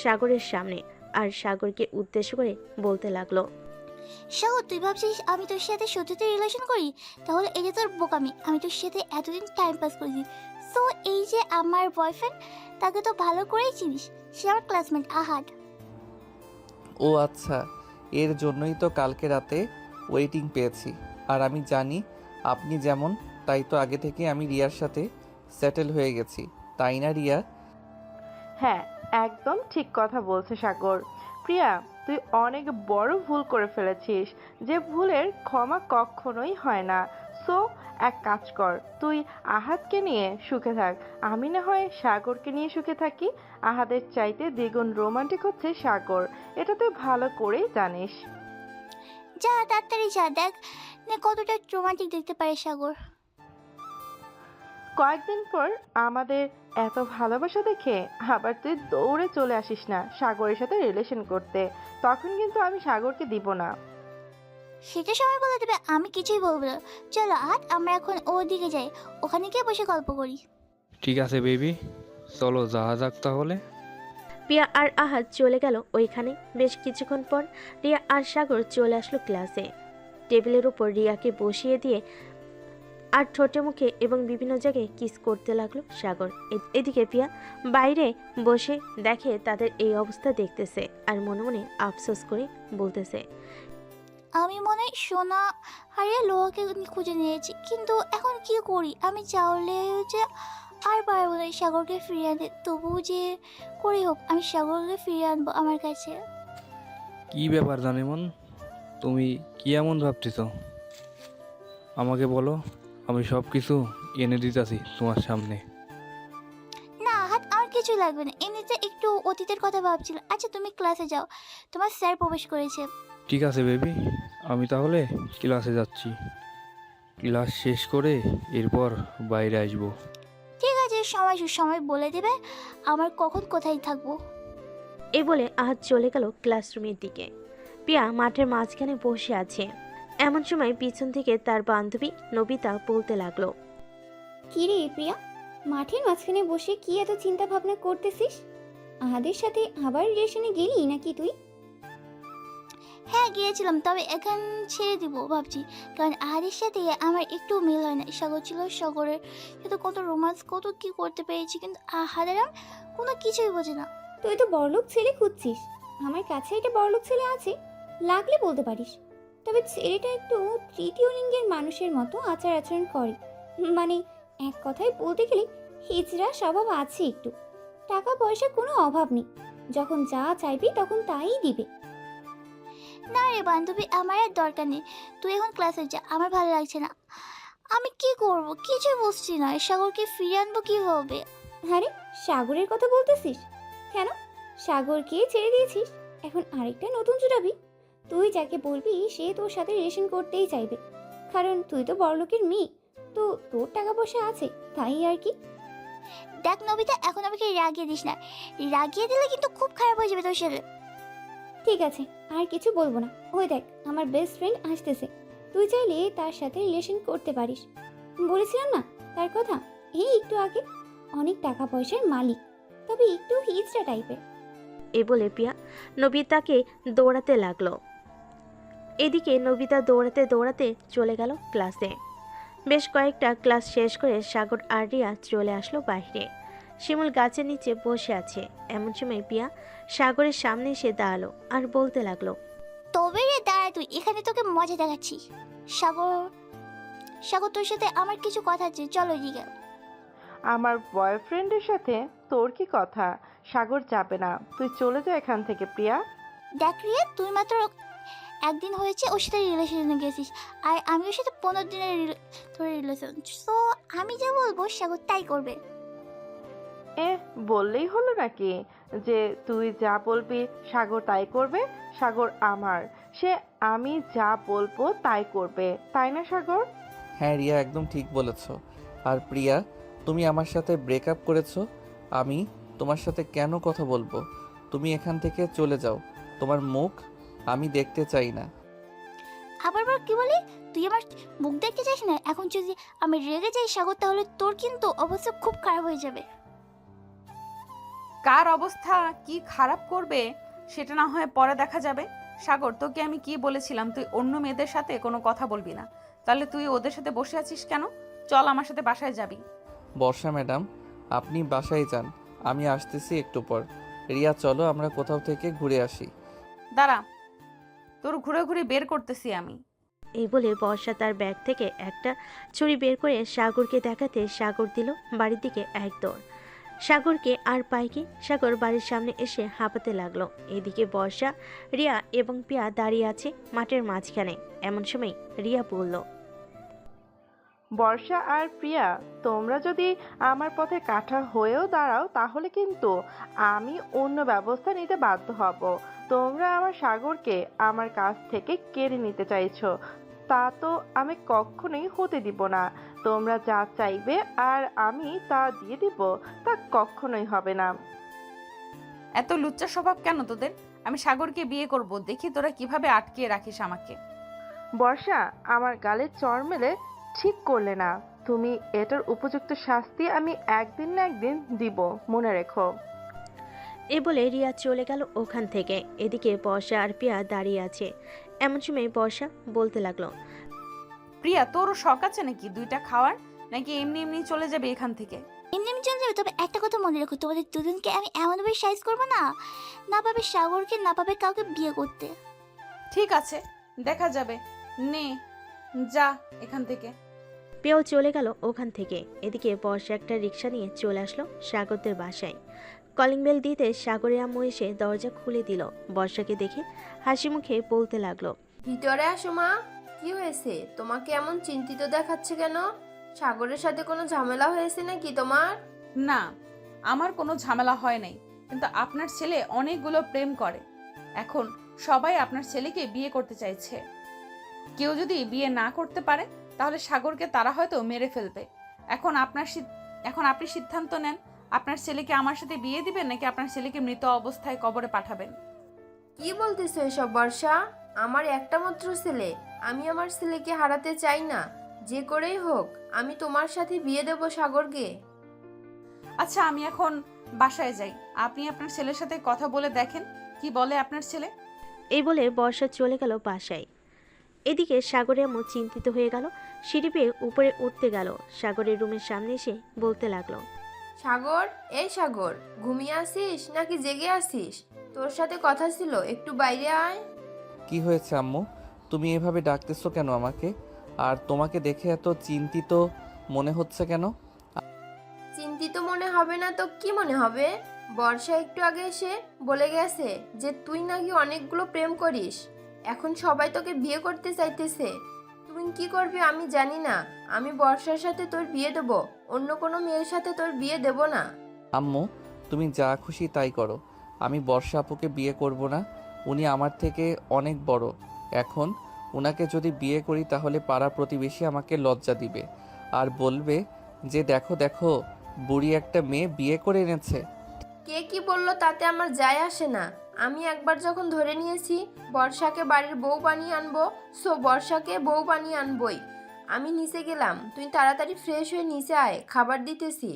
সাগরের সামনে আর সাগরকে উদ্দেশ্য করে বলতে লাগলো, সাগর, তুই ভাবছিস আমি তোর সাথে সত্যি রিলেশন করি? তাহলে এটা তোর বোকামি। আমি তোর সাথে এতদিন টাইম পাস করেছি। সো এই যে আমার বয়ফ্রেন্ড, তাকে তো ভালো করেই চিনিস। সে আমার ক্লাসমেট আহাদ। ও আচ্ছা, এর জন্যই তো কালকে রাতে ওয়েটিং পেয়েছি। আর আমি জানি আপনি যেমন, তাই তো আগে থেকে আমি রিয়ার সাথে সেটেল হয়ে গেছি, তাই না রিয়া? হ্যাঁ, একদম ঠিক কথা বলছে সাগর। প্রিয়া, তুই অনেক বড় ভুল করে ফেলেছিস, যে ভুলের ক্ষমা কখনোই হয় না। সো এক কাজ কর, তুই আহাদকে নিয়ে সুখে থাক, আমি না হয় সাগরকে নিয়ে সুখে থাকি। আহাদের চাইতে দ্বিগুণ রোমান্টিক হচ্ছে সাগর, এটা তুই ভালো করেই জানিস। যা তাড়াতাড়ি যা, দেখ না কতটা রোমান্টিক দেখতে পারে সাগর। কয়েকদিন পর আমাদের এত ভালোবাসা দেখে আবার তুই দৌড়ে চলে আসিস না সাগরের সাথে রিলেশন করতে, তখন কিন্তু আমি সাগরকে দিব না। সেটা সময় বলে দেবে, আমি কিছুই বলবো না। চলো আহাদ, আমরা এখন ওদিকে যাই, ওখানে গিয়ে বসে গল্প করি। ঠিক আছে বেবি, চলো যাওয়া যাক তাহলে। পিয়া আর আহাদ চলে গেল ওইখানে। বেশ কিছুক্ষণ পর রিয়া আর সাগর চলে আসলো ক্লাসে। টেবিলের উপর রিয়াকে বসিয়ে দিয়ে আর ঠোঁটে মুখে এবং বিভিন্ন জায়গায় কিস করতে লাগলো সাগর। এদিকে পিয়া বাইরে বসে দেখে তাদের এই অবস্থা দেখতেছে আর মনে মনে আফসোস করে বলতেছে, আমি মনে হয় সোনা হারিয়ে লোহাকে খুঁজে নিয়েছি, কিন্তু এখন কি করি? আমি চাইলে যে আর পারবো না সাগরকে ফিরিয়ে আনতে। তবুও যে করেই হোক আমি সাগরকে ফিরিয়ে আনবো আমার কাছে। কি ব্যাপার জানিমন, তুমি কি এমন ভাবতেছ? আমাকে বলো, আমি সব কিছু এনে দিতেছি তোমার সামনে। না হাত, আমার কিছু লাগবে না। এমনিতে একটু অতীতের কথা ভাবছিলাম। আচ্ছা তুমি ক্লাসে যাও, তোমার স্যার প্রবেশ করেছে। ঠিক আছে বেবি, আমি তাহলে ক্লাসে যাচ্ছি। ক্লাস শেষ করে এরপর বাইরে আসবো। ঠিক আছে, সময় সুসময় বলে দেবে আমার কখন কোথায় থাকবো। এই বলে আহাদ চলে গেল ক্লাসরুমের দিকে। পিয়া মাঠের মাঝখানে বসে আছে। এমন সময় পিছন থেকে তার বান্ধবী নবিতা বলতে লাগলো, কি রে প্রিয়া, মাঠের মাঝখানে বসে কি এত চিন্তা ভাবনা করতেছিস? আহাদের সাথে আবার রিলেশনে গেলি নাকি তুই? হ্যাঁ গিয়েছিলাম, তবে এখন ছেড়ে দিব ভাবছি। কারণ আহাদের সাথে আমার একটু মিল হয় না। সাগর ছিল, সাগরের সাথে কত রোমান্স, কত কি করতে পেরেছি, কিন্তু আহাদের আমার কোনো কিছুই বোঝে না। তুই তো বড়লোক ছেলে খুঁজছিস, আমার কাছে একটা বড়লোক ছেলে আছে, লাগলে বলতে পারিস। তবে ছেলেটা একটু তৃতীয় লিঙ্গের মানুষের মতো আচার আচরণ করে, মানে এক কথায় বলতে গেলে হিজড়া স্বভাব আছে একটু। টাকা পয়সা কোনো অভাব নেই, যখন যা চাইবি তখন তাই দিবে। না রে বান্ধবী, আমার আর দরকার নেই। তুই এখন ক্লাসে যা, আমার ভালো লাগছে না। আমি কি করব কিছুই বুঝছি না। সাগরকে ফিরিয়ে আনবো কীভাবে? আরে সাগরের কথা বলতেছিস কেন? সাগরকে ছেড়ে দিয়েছিস, এখন আরেকটা নতুন জুটাবি? তুই যাকে বলবি সে তোর সাথে রিলেশন করতেই চাইবে, কারণ তুই তো বড়লোকের মেয়ে, তো তোর টাকা পয়সা আছে, তাই আর কি। দেখ নবিতা, এখন আমাকে রাগিয়ে দিস না। রাগিয়ে দিলে কিন্তু খুব খারাপ হয়ে যাবে তোর সাথে। ঠিক আছে, আর কিছু বলবো না। ওই দেখ, আমার বেস্ট ফ্রেন্ড আসতেছে, তুই চাইলে তার সাথে রিলেশন করতে পারিস। বলেছিলাম না তার কথা, এই একটু আগে। অনেক টাকা পয়সার মালিক, তবে একটু হিজড়া টাইপের। এ বলে প্রিয়া নবিতাকে দৌড়াতে লাগলো। এদিকে নবিতা দৌড়াতে দৌড়াতে চলে গেল ক্লাসে। বেশ কয়েকটা ক্লাস শেষ করে সাগর আর রিয়া চলে আসলো বাইরে। শিমুল গাছের নিচে বসে আছে। এমন সময় প্রিয়া সাগরের সামনে এসে দাঁড়ালো আর বলতে লাগলো, তবে রে দাঁড়া, তুই এখানে, তোকে মজা দেখাচ্ছি। সাগর, সাগর তোর সাথে আমার কিছু কথা আছে, চলো এদিকে। আমার বয়ফ্রেন্ডের সাথে তোর কি কথা? সাগর যাবে না, তুই চলে যা এখান থেকে প্রিয়া। দেখ রিয়া, তুই মাত্র একদিন হয়েছে ওর সাথে রিলেশনে গেছিস, আর আমি ওর সাথে 15 দিনের তোর রিলেশন। সো আমি যা বলবো সাগর তাই করবে। বললেই হলো নাকি যে তুই যা বলবি সাগর তাই করবে? সাগর আমার, সে আমি যা বলবো তাই করবে, তাই না সাগর? হ্যাঁ রিয়া, একদম ঠিক বলেছো। আর প্রিয়া, তুমি আমার সাথে ব্রেকআপ করেছো, আমি তোমার সাথে কেন কথা বলবো? তুমি এখান থেকে চলে যাও, তোমার মুখ আমি দেখতে চাই না। আবার কি বলি? তুই আমার মুখ দেখতে চাইস না? এখন যদি আমি রেগে যাই সাগর, তাহলে তোর কিন্তু অবস্থা খুব খারাপ হয়ে যাবে। কার অবস্থা কি খারাপ করবে সেটা না হয় পরে দেখা যাবে। সাগর, তোকে আমি কি বলেছিলাম তুই অন্য মেয়েদের সাথে কোনো কথা বলবি না? তাহলে তুই ওদের সাথে বসে আছিস কেন? চল আমার সাথে বাসায় যাবি। বর্ষা ম্যাডাম, আপনি বাসায় যান, আমি আসতেছি একটু পর। রিয়া চলো আমরা কোথাও থেকে ঘুরে আসি। দাঁড়া, তোর ঘুরে ঘুরে বের করতেছি আমি। এই বলে বর্ষা তার ব্যাগ থেকে একটা ছুরি বের করে সাগরকে দেখাতে সাগর দিল বাড়ির দিকে এক দৌড়। সাগরকে আর পায় কি, সাগর বাড়ির সামনে এসে হাঁপাতে লাগলো। এদিকে বর্ষা, রিয়া এবং পিয়া দাঁড়িয়ে আছে মাঠের মাঝখানে। এমন সময় রিয়া বলল, বর্ষা আর প্রিয়া, তোমরা যদি আমার পথে কাঁটা হয়েও দাঁড়াও তাহলে কিন্তু আমি অন্য ব্যবস্থা নিতে বাধ্য হব। তোমরা আমার সাগরকে আমার কাছ থেকে কেড়ে নিতে চাইছো, তা তো আমি কখনোই হতে দিব না। তোমরা যা চাইবে আর আমি তা দিয়ে দিব, তা কখনোই হবে না। এত লুচ্চা স্বভাব কেন তোদের? আমি সাগরকে বিয়ে করব, দেখি তোরা কিভাবে আটকে রাখিস আমাকে। বর্ষা, আমার গালে চড় মেলে ঠিক করলে না। তুমি এটার উপযুক্ত শাস্তি আমি একদিন না একদিন দিব, মনে রেখো। এ বলে রিয়া চলে গেল ওখান থেকে। এদিকে বর্ষা আর পিয়া দাঁড়িয়ে আছে। এমন সময় বর্ষা বলতে লাগলো, প্রিয়া, তোরও শখ আছে নাকি দুইটা খাওয়ার, নাকি এমনি এমনি চলে যাবে এখান থেকে? এমনি এমনি চলে যাবে, তবে একটা কথা মনে রেখো, তোমাদের দুজনকে আমি এমনভাবে সাইজ করবো না, না পাবে সাগরকে, না পাবে কাউকে বিয়ে করতে। ঠিক আছে, দেখা যাবে। নে, যা এখান থেকে। পিয়াও চলে গেল ওখান থেকে। এদিকে বর্ষা একটা রিক্সা নিয়ে চলে আসলো সাগরদের বাসায়। কলিং বেল দিতে সাগরের আম্মু এসে দরজা খুলে দিল। বর্ষাকে দেখে হাসি মুখে বলতে লাগলো, ভিতরে আসো মা। কি হয়েছে? তোমাকে এমন চিন্তিত দেখাচ্ছে কেন? সাগরের সাথে কোনো ঝামেলা হয়েছে নাকি তোমার? না, আমার কোনো ঝামেলা হয় নাই, কিন্তু আপনার ছেলে অনেকগুলো প্রেম করে। এখন সবাই আপনার ছেলেকে বিয়ে করতে চাইছে। কেউ যদি বিয়ে না করতে পারে তাহলে সাগরকে তারা হয়তো মেরে ফেলবে। এখন আপনি সিদ্ধান্ত নেন, আপনার ছেলেকে আমার সাথে বিয়ে দিবেন নাকি আপনার ছেলেকে মৃত অবস্থায় কবরে পাঠাবেন। কি বলতেছো এসব বর্ষা? আমার একটা মাত্র ছেলে, আমি আমার ছেলেকে হারাতে চাই না। যে করেই হোক আমি তোমার সাথে বিয়ে দেব সাগরকে। আচ্ছা, আমি এখন বাসায় যাই, আপনি আপনার ছেলের সাথে কথা বলে দেখেন কি বলে আপনার ছেলে। এই বলে বর্ষা চলে গেল বাসায়। এদিকে সাগরের আম্মু চিন্তিত হয়ে গেল। সিঁড়ি পেয়ে উপরে উঠতে গেল। সাগরের রুমের সামনে এসে বলতে লাগলো, সাগর, এই সাগর, ঘুমিয়ে আসিস নাকি জেগে আসিস? তোর সাথে কথা ছিল, একটু বাইরে আয়। কি হয়েছে আম্মু, তুমি এভাবে ডাকতেছো কেন আমাকে? আর তোমাকে দেখে এত চিন্তিত মনে হচ্ছে কেন? চিন্তিত মনে হবে না তো কি মনে হবে? বর্ষা একটু আগে এসে বলে গেছে যে তুই নাকি অনেকগুলো প্রেম করিস। এখন সবাই তোকে বিয়ে করতে চাইতেছে। তুই কি করবি আমি জানি না। আমি বর্ষার সাথে তোর বিয়ে দেবো, অন্য কোনো মেয়ের সাথে তোর বিয়ে দেব না। আম্মু, তুমি যা খুশি তাই করো। আমি বর্ষা আপুকে বিয়ে করব না। উনি আমার থেকে অনেক বড়। এখন ওনাকে যদি বিয়ে করি তাহলে পাড়া প্রতিবেশী আমাকে লজ্জা দিবে আর বলবে যে দেখো দেখো, বুড়ি একটা মেয়ে বিয়ে করে এনেছে। কে কি বললো তাতে আমার যায় আসে না। আমি একবার যখন ধরে নিয়েছি বর্ষাকে বাড়ির বউ বানিয়ে আনবো, সো বর্ষাকে বউ বানিয়ে আনবই। আমি নিচে গেলাম, তুই তাড়াতাড়ি ফ্রেশ হয়ে নিচে আয়, খাবার দিতেছি।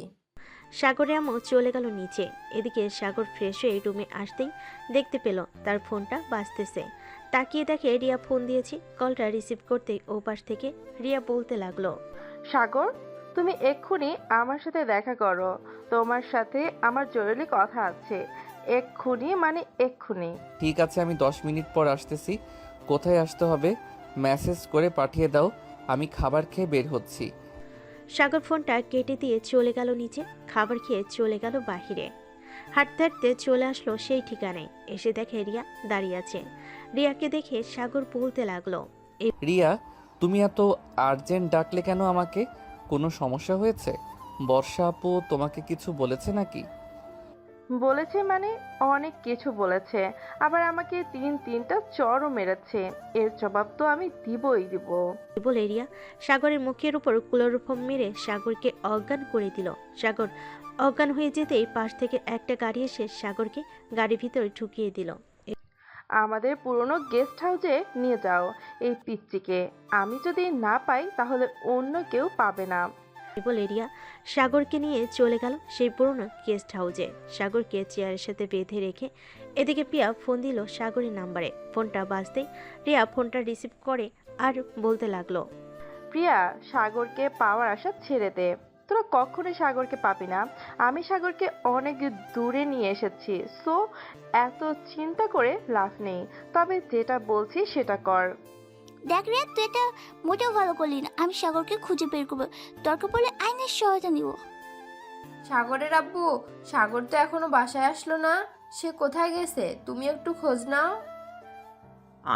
সাগরের আম্মু চলে গেল নিচে। এদিকে সাগর ফ্রেশ হয়ে রুমে আসতেই দেখতে পেল তার ফোনটা বাজতেছে। তাকিয়ে দেখে রিয়া ফোন দিয়েছে। কলটা রিসিভ করতেই ওপাশ থেকে রিয়া বলতে লাগলো, সাগর, তুমি এক্ষুনি আমার সাথে দেখা করো। তোমার সাথে আমার জরুরি কথা আছে। এক্ষুনি মানে এক্ষুনি। ঠিক আছে, আমি 10 মিনিট পর আসতেছি। কোথায় আসতে হবে মেসেজ করে পাঠিয়ে দাও, আমি খাবার খেয়ে বের হচ্ছি। সাগর ফোনটা কেটে দিয়ে চলে গেল নিচে। খাবার খেয়ে চলে গেল বাহিরে। হাঁটতে হাঁটতে চলে আসলো সেই ঠিকানায়। এসে দেখে রিয়া দাঁড়িয়ে আছে। রিয়াকে দেখে সাগর বলতে লাগলো, রিয়া, তুমি এত আর্জেন্ট ডাকলে কেন আমাকে? কোনো সমস্যা হয়েছে? বর্ষা আপু তোমাকে কিছু বলেছে নাকি? বলেছে মানে অনেক কিছু বলেছে, আবার আমাকে তিনটা চড়ও মেরেছে। এর জবাব তো আমি দিবই দিব। বলে রিয়া সাগরের মুখের উপর ক্লোরোফর্ম মেরে সাগরকে অজ্ঞান করে দিল। সাগর অজ্ঞান হয়ে যেতেই পাশ থেকে একটা গাড়ি এসে সাগরকে গাড়ির ভিতরে ঢুকিয়ে দিল। আমাদের পুরনো গেস্ট হাউসে নিয়ে যাও এই পিচ্চিকে। আমি যদি না পাই তাহলে অন্য কেউ পাবে না। বলে রিয়া সাগরকে নিয়ে চলে গেল সেই পুরনো গেস্ট হাউসে। সাগরকে চেয়ারের সাথে বেঁধে রেখে এদিকে প্রিয়া ফোন দিল সাগরের নাম্বারে। ফোনটা বাজতেই রিয়া ফোনটা রিসিভ করে আর বলতে লাগলো, প্রিয়া, সাগরকে পাওয়ার আশা ছেড়ে দে। তোরা কখনোই সাগরকে পাবি না। আমি সাগরকে অনেক দূরে নিয়ে এসেছি, সো এত চিন্তা করে লাভ নেই। তবে যেটা বলছি সেটা কর। দেখ রে, তুই এটা মোটেও ভালো করলি না। আমি সাগরকে খুঁজে বের করবো, দরকার পড়লে আইনের সহায়তা নিব। সাগরের আব্বু, সাগর তো এখনো বাসায় আসলো না। সে কোথায় গেছে? তুমি একটু খোঁজ নাও।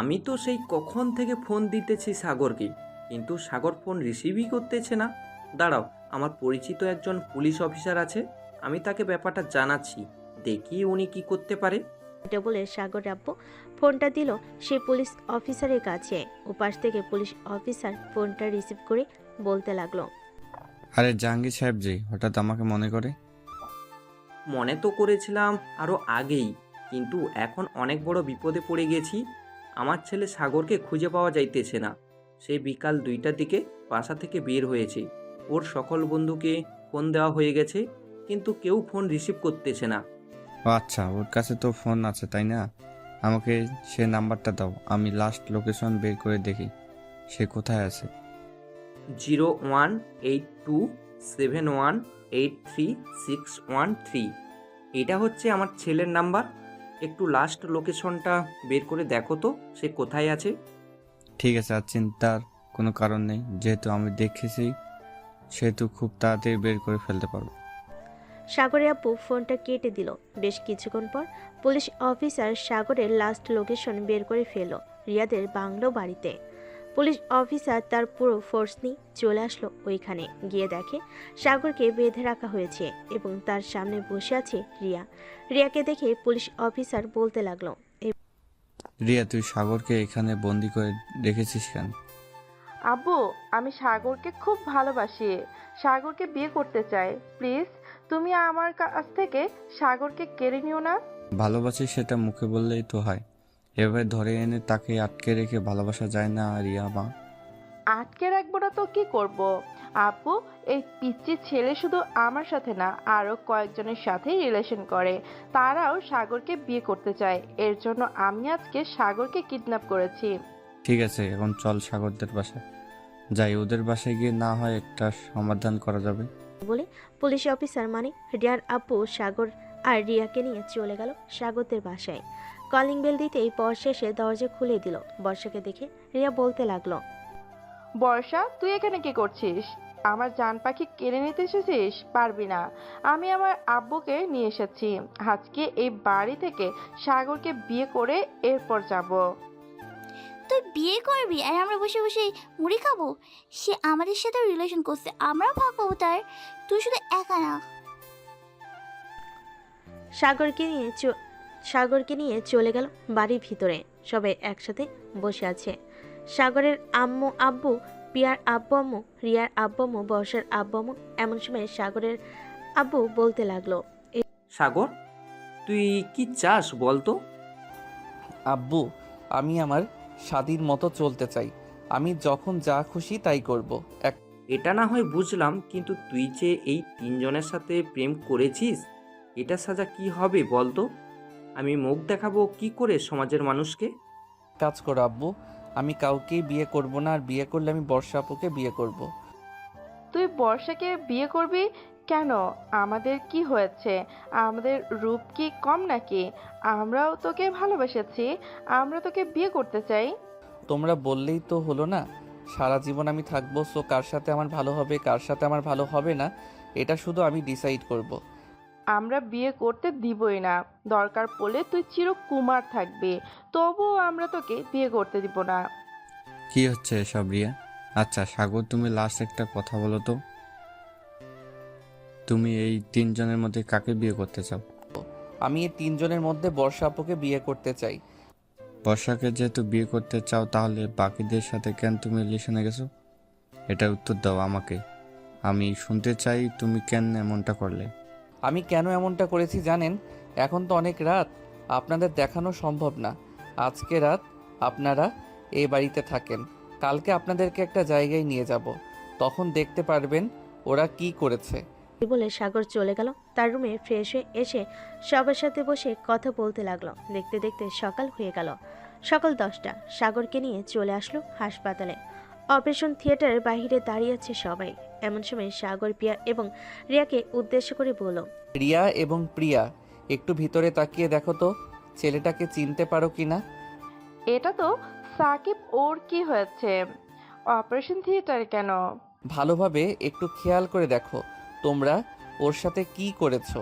আমি তো সেই কখন থেকে ফোন দিতেছি সাগরকে, কিন্তু সাগর ফোন রিসিভই করতেছে না। দাঁড়াও, আমার পরিচিত একজন পুলিশ অফিসার আছে, আমি তাকে ব্যাপারটা জানাচ্ছি, দেখি উনি কি করতে পারে। এটা বলে সাগর আব্বু ফোনটা দিল সেই পুলিশ অফিসারের কাছে। ওপাশ থেকে পুলিশ অফিসার ফোনটা রিসিভ করে বলতে লাগলো, আরে জাহাঙ্গীর সাহেব জি, হঠাৎ আমাকে মনে করে? মনে তো করেছিলাম আরও আগেই, কিন্তু এখন অনেক বড় বিপদে পড়ে গেছি। আমার ছেলে সাগরকে খুঁজে পাওয়া যাইতেছে না। সে বিকাল 2টার দিকে বাসা থেকে বের হয়েছে। ওর সকল বন্ধুকে ফোন দেওয়া হয়ে গেছে, কিন্তু কেউ ফোন রিসিভ করতেছে না। ও আচ্ছা, ওর কাছে তো ফোন আছে তাই না? আমাকে সে নাম্বারটা দাও, আমি লাস্ট লোকেশন বের করে দেখি সে কোথায় আছে। 01827183613। এটা হচ্ছে আমার ছেলের নাম্বার। একটু লাস্ট লোকেশনটা বের করে দেখো তো সে কোথায় আছে। ঠিক আছে, আর চিন্তার কোনো কারণ নেই, যেহেতু আমি দেখেছি সেহেতু খুব তাড়াতাড়ি বের করে ফেলতে পারবো। সাগরের আব্বু ফোনটা কেটে দিল। বেশ কিছুক্ষণ পর পুলিশ অফিসার সাগরের লাস্ট লোকেশন বের করে ফেলল রিয়াদের বাংলো বাড়িতে। পুলিশ অফিসার তার পুরো ফোর্স নিয়ে চলে আসলো ওইখানে। গিয়ে দেখে সাগরকে বেঁধে রাখা হয়েছে এবং তার সামনে বসে আছে রিয়া। রিয়াকে দেখে পুলিশ অফিসার বলতে লাগলো, রিয়া, তুই সাগরকে এখানে বন্দি করে রেখেছিস কেন? আব্বু, আমি সাগরকে খুব ভালোবাসি, সাগরকে বিয়ে করতে চাই। প্লিজ তুমি আমার কাছ থেকে সাগরকে কেড়ে নিও না। ভালোবাসিস সেটা মুখে বললেই তো হয়, এভাবে ধরে এনে তাকে আটকে রেখে ভালোবাসা যায় না রিয়া মা। আটকে রাখবো না তো কি করব? আপু, এই পিচ্চি ছেলে শুধু আমার সাথে না, আরো কয়েকজনের সাথে রিলেশন করে। তারাও সাগরকে বিয়ে করতে চায়। এর জন্য আমি আজকে সাগরকে কিডন্যাপ করেছি। ঠিক আছে, এখন চল সাগরদের বাসায় যাই, ওদের বাসায় গিয়ে না হয় একটা সমাধান করা যাবে। বলে পুলিশ অফিসার মানে রিয়ার আব্বু সাগর আর রিয়াকে নিয়ে চলে গেল সাগরদের বাসায়। কলিং বেল দিতেই বর্ষা এসে দরজা খুলে দিল। বর্ষাকে দেখে রিয়া বলতে লাগলো, বর্ষা, তুই এখানে কি করছিস? আমার জান পাখি কেড়ে নিতে এসেছিস? পারবি না। আমি আমার আব্বুকে নিয়ে এসেছি। আজকে এই বাড়ি থেকে সাগরকে বিয়ে করে এরপর যাব। তুই বিয়ে করবি আর আমরা বসে বসে মুড়ি খাবো? সে আমাদের সাথে রিলেশন করছে, আমরা ভাগ পাবো তার। তুই শুধু একা না। সাগরকে নিয়ে চলে গেল বাড়ির ভিতরে। সবাই একসাথে বসে আছে। সাগরের আম্মু আব্বু, পিয়ার আব্বু আম্মু, রিয়ার আব্বু আম্মু, বর্ষার আব্বু আম্মু। এমন সময় সাগরের আব্বু বলতে লাগলো, সাগর, তুই কি চাস বলতো? আব্বু, আমি আমার স্বাধীন মতো চলতে চাই। আমি যখন যা খুশি তাই করব। এটা না হয় বুঝলাম, কিন্তু তুই যে এই তিনজনের সাথে প্রেম করেছিস, এটা সাজা কি হবে বলতো? আমি মুখ দেখাবো কি করে সমাজের মানুষকে? কাজ করো আব্বু, আমি কাউকেই বিয়ে করব না, আর বিয়ে করলে আমি বর্ষা আপুকে বিয়ে করব। তুই বর্ষাকে বিয়ে করবি কেন? আমাদের কি হয়েছে? আমাদের রূপ কি কম নাকি? আমরাও তোকে ভালোবেসেছি, আমরা তোকে বিয়ে করতে চাই। তোমরা বললেই তো হলো না, সারা জীবন আমি থাকবো। সো কার সাথে আমার ভালো হবে, কার সাথে আমার ভালো হবে না, এটা শুধু আমি ডিসাইড করব। আমরা বিয়ে করতে দিবই না। দরকার পড়লে তুই চিরকুমার থাকবি, তবুও আমরা তোকে বিয়ে করতে দিব না। কি হচ্ছে এসব রিয়া? আচ্ছা সাগর, তুমি লাস্ট একটা কথা বলো তো, তুমি এই তিনজনের মধ্যে কাকে বিয়ে করতে চাও? আমি এই তিনজনের মধ্যে বর্ষা আপুকে বিয়ে করতে চাই। বর্ষাকে যেহেতু বিয়ে করতে চাও, তাহলে বাকিদের সাথে কেন তুমি রিলেশনে গেছো? এটা উত্তর দাও আমাকে। আমি শুনতে চাই তুমি কেন এমনটা করলে। আমি কেন এমনটা করেছি জানেন? এখন তো অনেক রাত, আপনাদের দেখানো সম্ভব না। আজকে রাত আপনারা এই বাড়িতে থাকেন, কালকে আপনাদেরকে একটা জায়গায় নিয়ে যাব, তখন দেখতে পারবেন ওরা কি করেছে। বলে সাগর চলে গেল তার রুমে। ফ্রেশ হয়ে এসে সবার সাথে বসে কথা বলতে লাগলো। দেখতে দেখতে সকাল হয়ে গেল। সকাল 10টা। সাগরকে নিয়ে চলে আসলো হাসপাতালে। অপারেশন থিয়েটারের বাইরে দাঁড়িয়ে আছে সবাই। এমন সময় সাগর পিয়া এবং রিয়াকে উদ্দেশ্য করে বলল, রিয়া এবং প্রিয়া, একটু ভিতরে তাকিয়ে দেখো তো ছেলেটাকে চিনতে পারো কিনা। এটা তো সাকিব। ওর কি হয়েছে? অপারেশন থিয়েটারে কেন? ভালোভাবে একটু খেয়াল করে দেখো তোমরা ওর সাথে কি করেছো।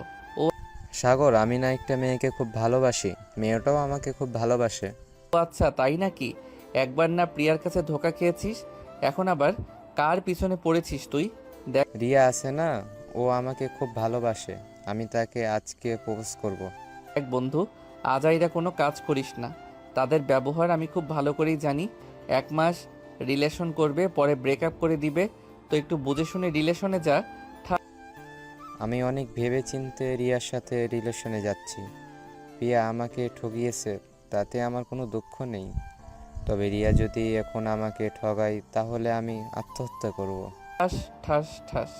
সাগর, আমি না একটা মেয়েকে খুব ভালোবাসি, মেয়েটাও আমাকে খুব ভালোবাসে। ও আচ্ছা, তাই নাকি? একবার না প্রিয়ার কাছে ধোকা খেয়েছিস, এখন আবার কার পিছনে পড়েছিস তুই? দেখ রিয়া আছে না, ও আমাকে খুব ভালোবাসে। আমি তাকে আজকে প্রপোজ করব। এক বন্ধু, আজাইরা কোনো কাজ করিস না। তাদের ব্যবহার আমি খুব ভালো করেই জানি। 1 মাস রিলেশন করবে, পরে ব্রেকআপ করে দিবে। তো একটু বুঝে শুনে রিলেশনে যা। আমি অনেক ভেবেচিন্তে রিয়ার সাথে রিলেশনে যাচ্ছি। রিয়া আমাকে ঠকিয়েছে, তাতে আমার কোনো দুঃখ নেই। তবে রিয়া যদি এখন আমাকে ঠগায়, তাহলে আমি আত্মহত্যা করব। ঠাস ঠাস ঠাস।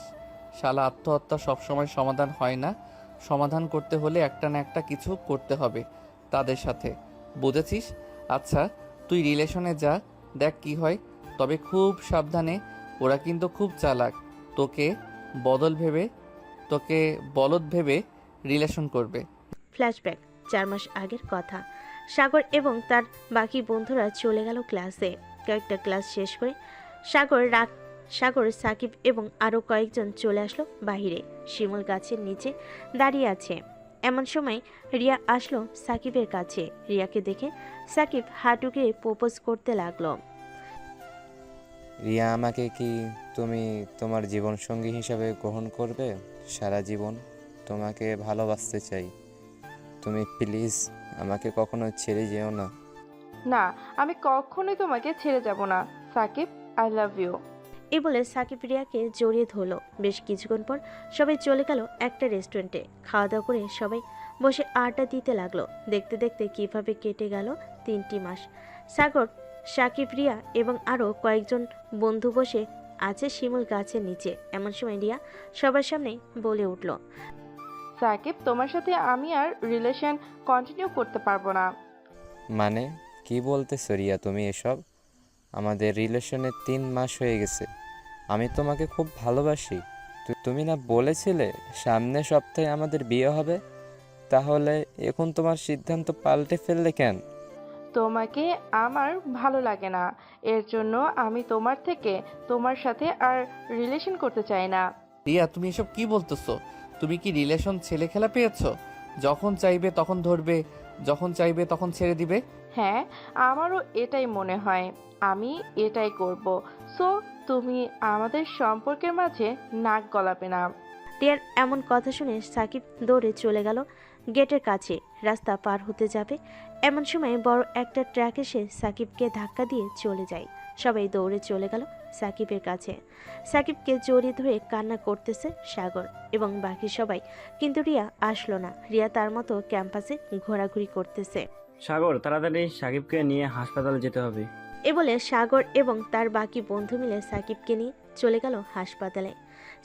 শালা, আত্মহত্যা সবসময় সমাধান হয় না। সমাধান করতে হলে একটা না একটা কিছু করতে হবে তাদের সাথে, বুঝেছিস? আচ্ছা তুই রিলেশনে যা, দেখ কি হয়। তবে খুব সাবধানে, ওরা কিন্তু খুব চালাক। তোকে বলদ ভেবে রিলেশন করবে। ফ্ল্যাশব্যাক 4 মাস আগের কথা। সাগর এবং তার বাকি বন্ধুরা চলে গেল ক্লাসে। কয়েকটা ক্লাস শেষ করে সাগর, সাকিব এবং আরও কয়েকজন চলে আসলো বাহিরে। শিমুল গাছের নিচে দাঁড়িয়ে আছে। এমন সময় রিয়া আসলো সাকিবের কাছে। রিয়াকে দেখে সাকিব হাঁটুকে প্রপোজ করতে লাগলো। রিয়া, আমাকে কি তুমি তোমার জীবনসঙ্গী হিসাবে গ্রহণ করবে? সারা জীবন তোমাকে ভালোবাসতে চাই। তুমি প্লিজ আমাকে কখনো ছেড়ে যেও না। না, আমি কখনোই তোমাকে ছেড়ে যাব না সাকিব। I love you. এই বলে সাকিব রিয়াকে জড়িয়ে ধরলো। বেশ কিছুক্ষণ পর সবাই চলে গেল একটা রেস্টুরেন্টে। খাওয়া দাওয়া করে সবাই বসে আড্ডা দিতে লাগলো। দেখতে দেখতে কিভাবে কেটে গেল 3টি মাস। সাগর, সাকিব, রিয়া এবং আরও কয়েকজন বন্ধু বসে আছে শিমুল গাছের নিচে। এমন সময় রিয়া সবার সামনে বলে উঠল, সাকিব, তোমার সাথে আমি আর রিলেশন কন্টিনিউ করতে পারবো না। মানে কি বলতেছো রিয়া তুমি এসব? আমাদের রিলেশনে 3 মাস হয়ে গেছে। আমি তোমাকে খুব ভালোবাসি। তুমি না বলেছিলে সামনের সপ্তাহে আমাদের বিয়ে হবে? তাহলে এখন তোমার সিদ্ধান্ত পাল্টে ফেললে কেন? তোমাকে আমার ভালো লাগে না, এর জন্য আমি তোমার সাথে আর রিলেশন করতে চাই না। রিয়া, তুমি এসব কি বলতেছো? তুমি কি রিলেশন ছেলে খেলা পেয়েছো? যখন চাইবে তখন ধরবে, যখন চাইবে তখন ছেড়ে দিবে। হ্যাঁ, আমারও এটাই মনে হয়। আমি এটাই করব। সো তুমি আমাদের সম্পর্কের মাঝে নাক গলাবে না। রিয়ার এমন কথা শুনে সাকিব দৌড়ে চলে গেল গেটের কাছে। রাস্তা পার হতে যাবে এমন সময় বড় একটা ট্রাক এসে সাকিবকে ধাক্কা দিয়ে চলে যায়। সবাই দৌড়ে চলে গেল সাকিবের কাছে। সাকিবকে জড়িয়ে ধরে কান্না করতেছে সাগর এবং বাকি সবাই, কিন্তু রিয়া আসলো না। রিয়া তার মতো ক্যাম্পাসে ঘোরাঘুরি করতেছে। সাগর, তাড়াতাড়ি সাকিবকে নিয়ে হাসপাতালে যেতে হবে। এ বলে সাগর এবং তার বাকি বন্ধু মিলে সাকিবকে নিয়ে চলে গেল হাসপাতালে।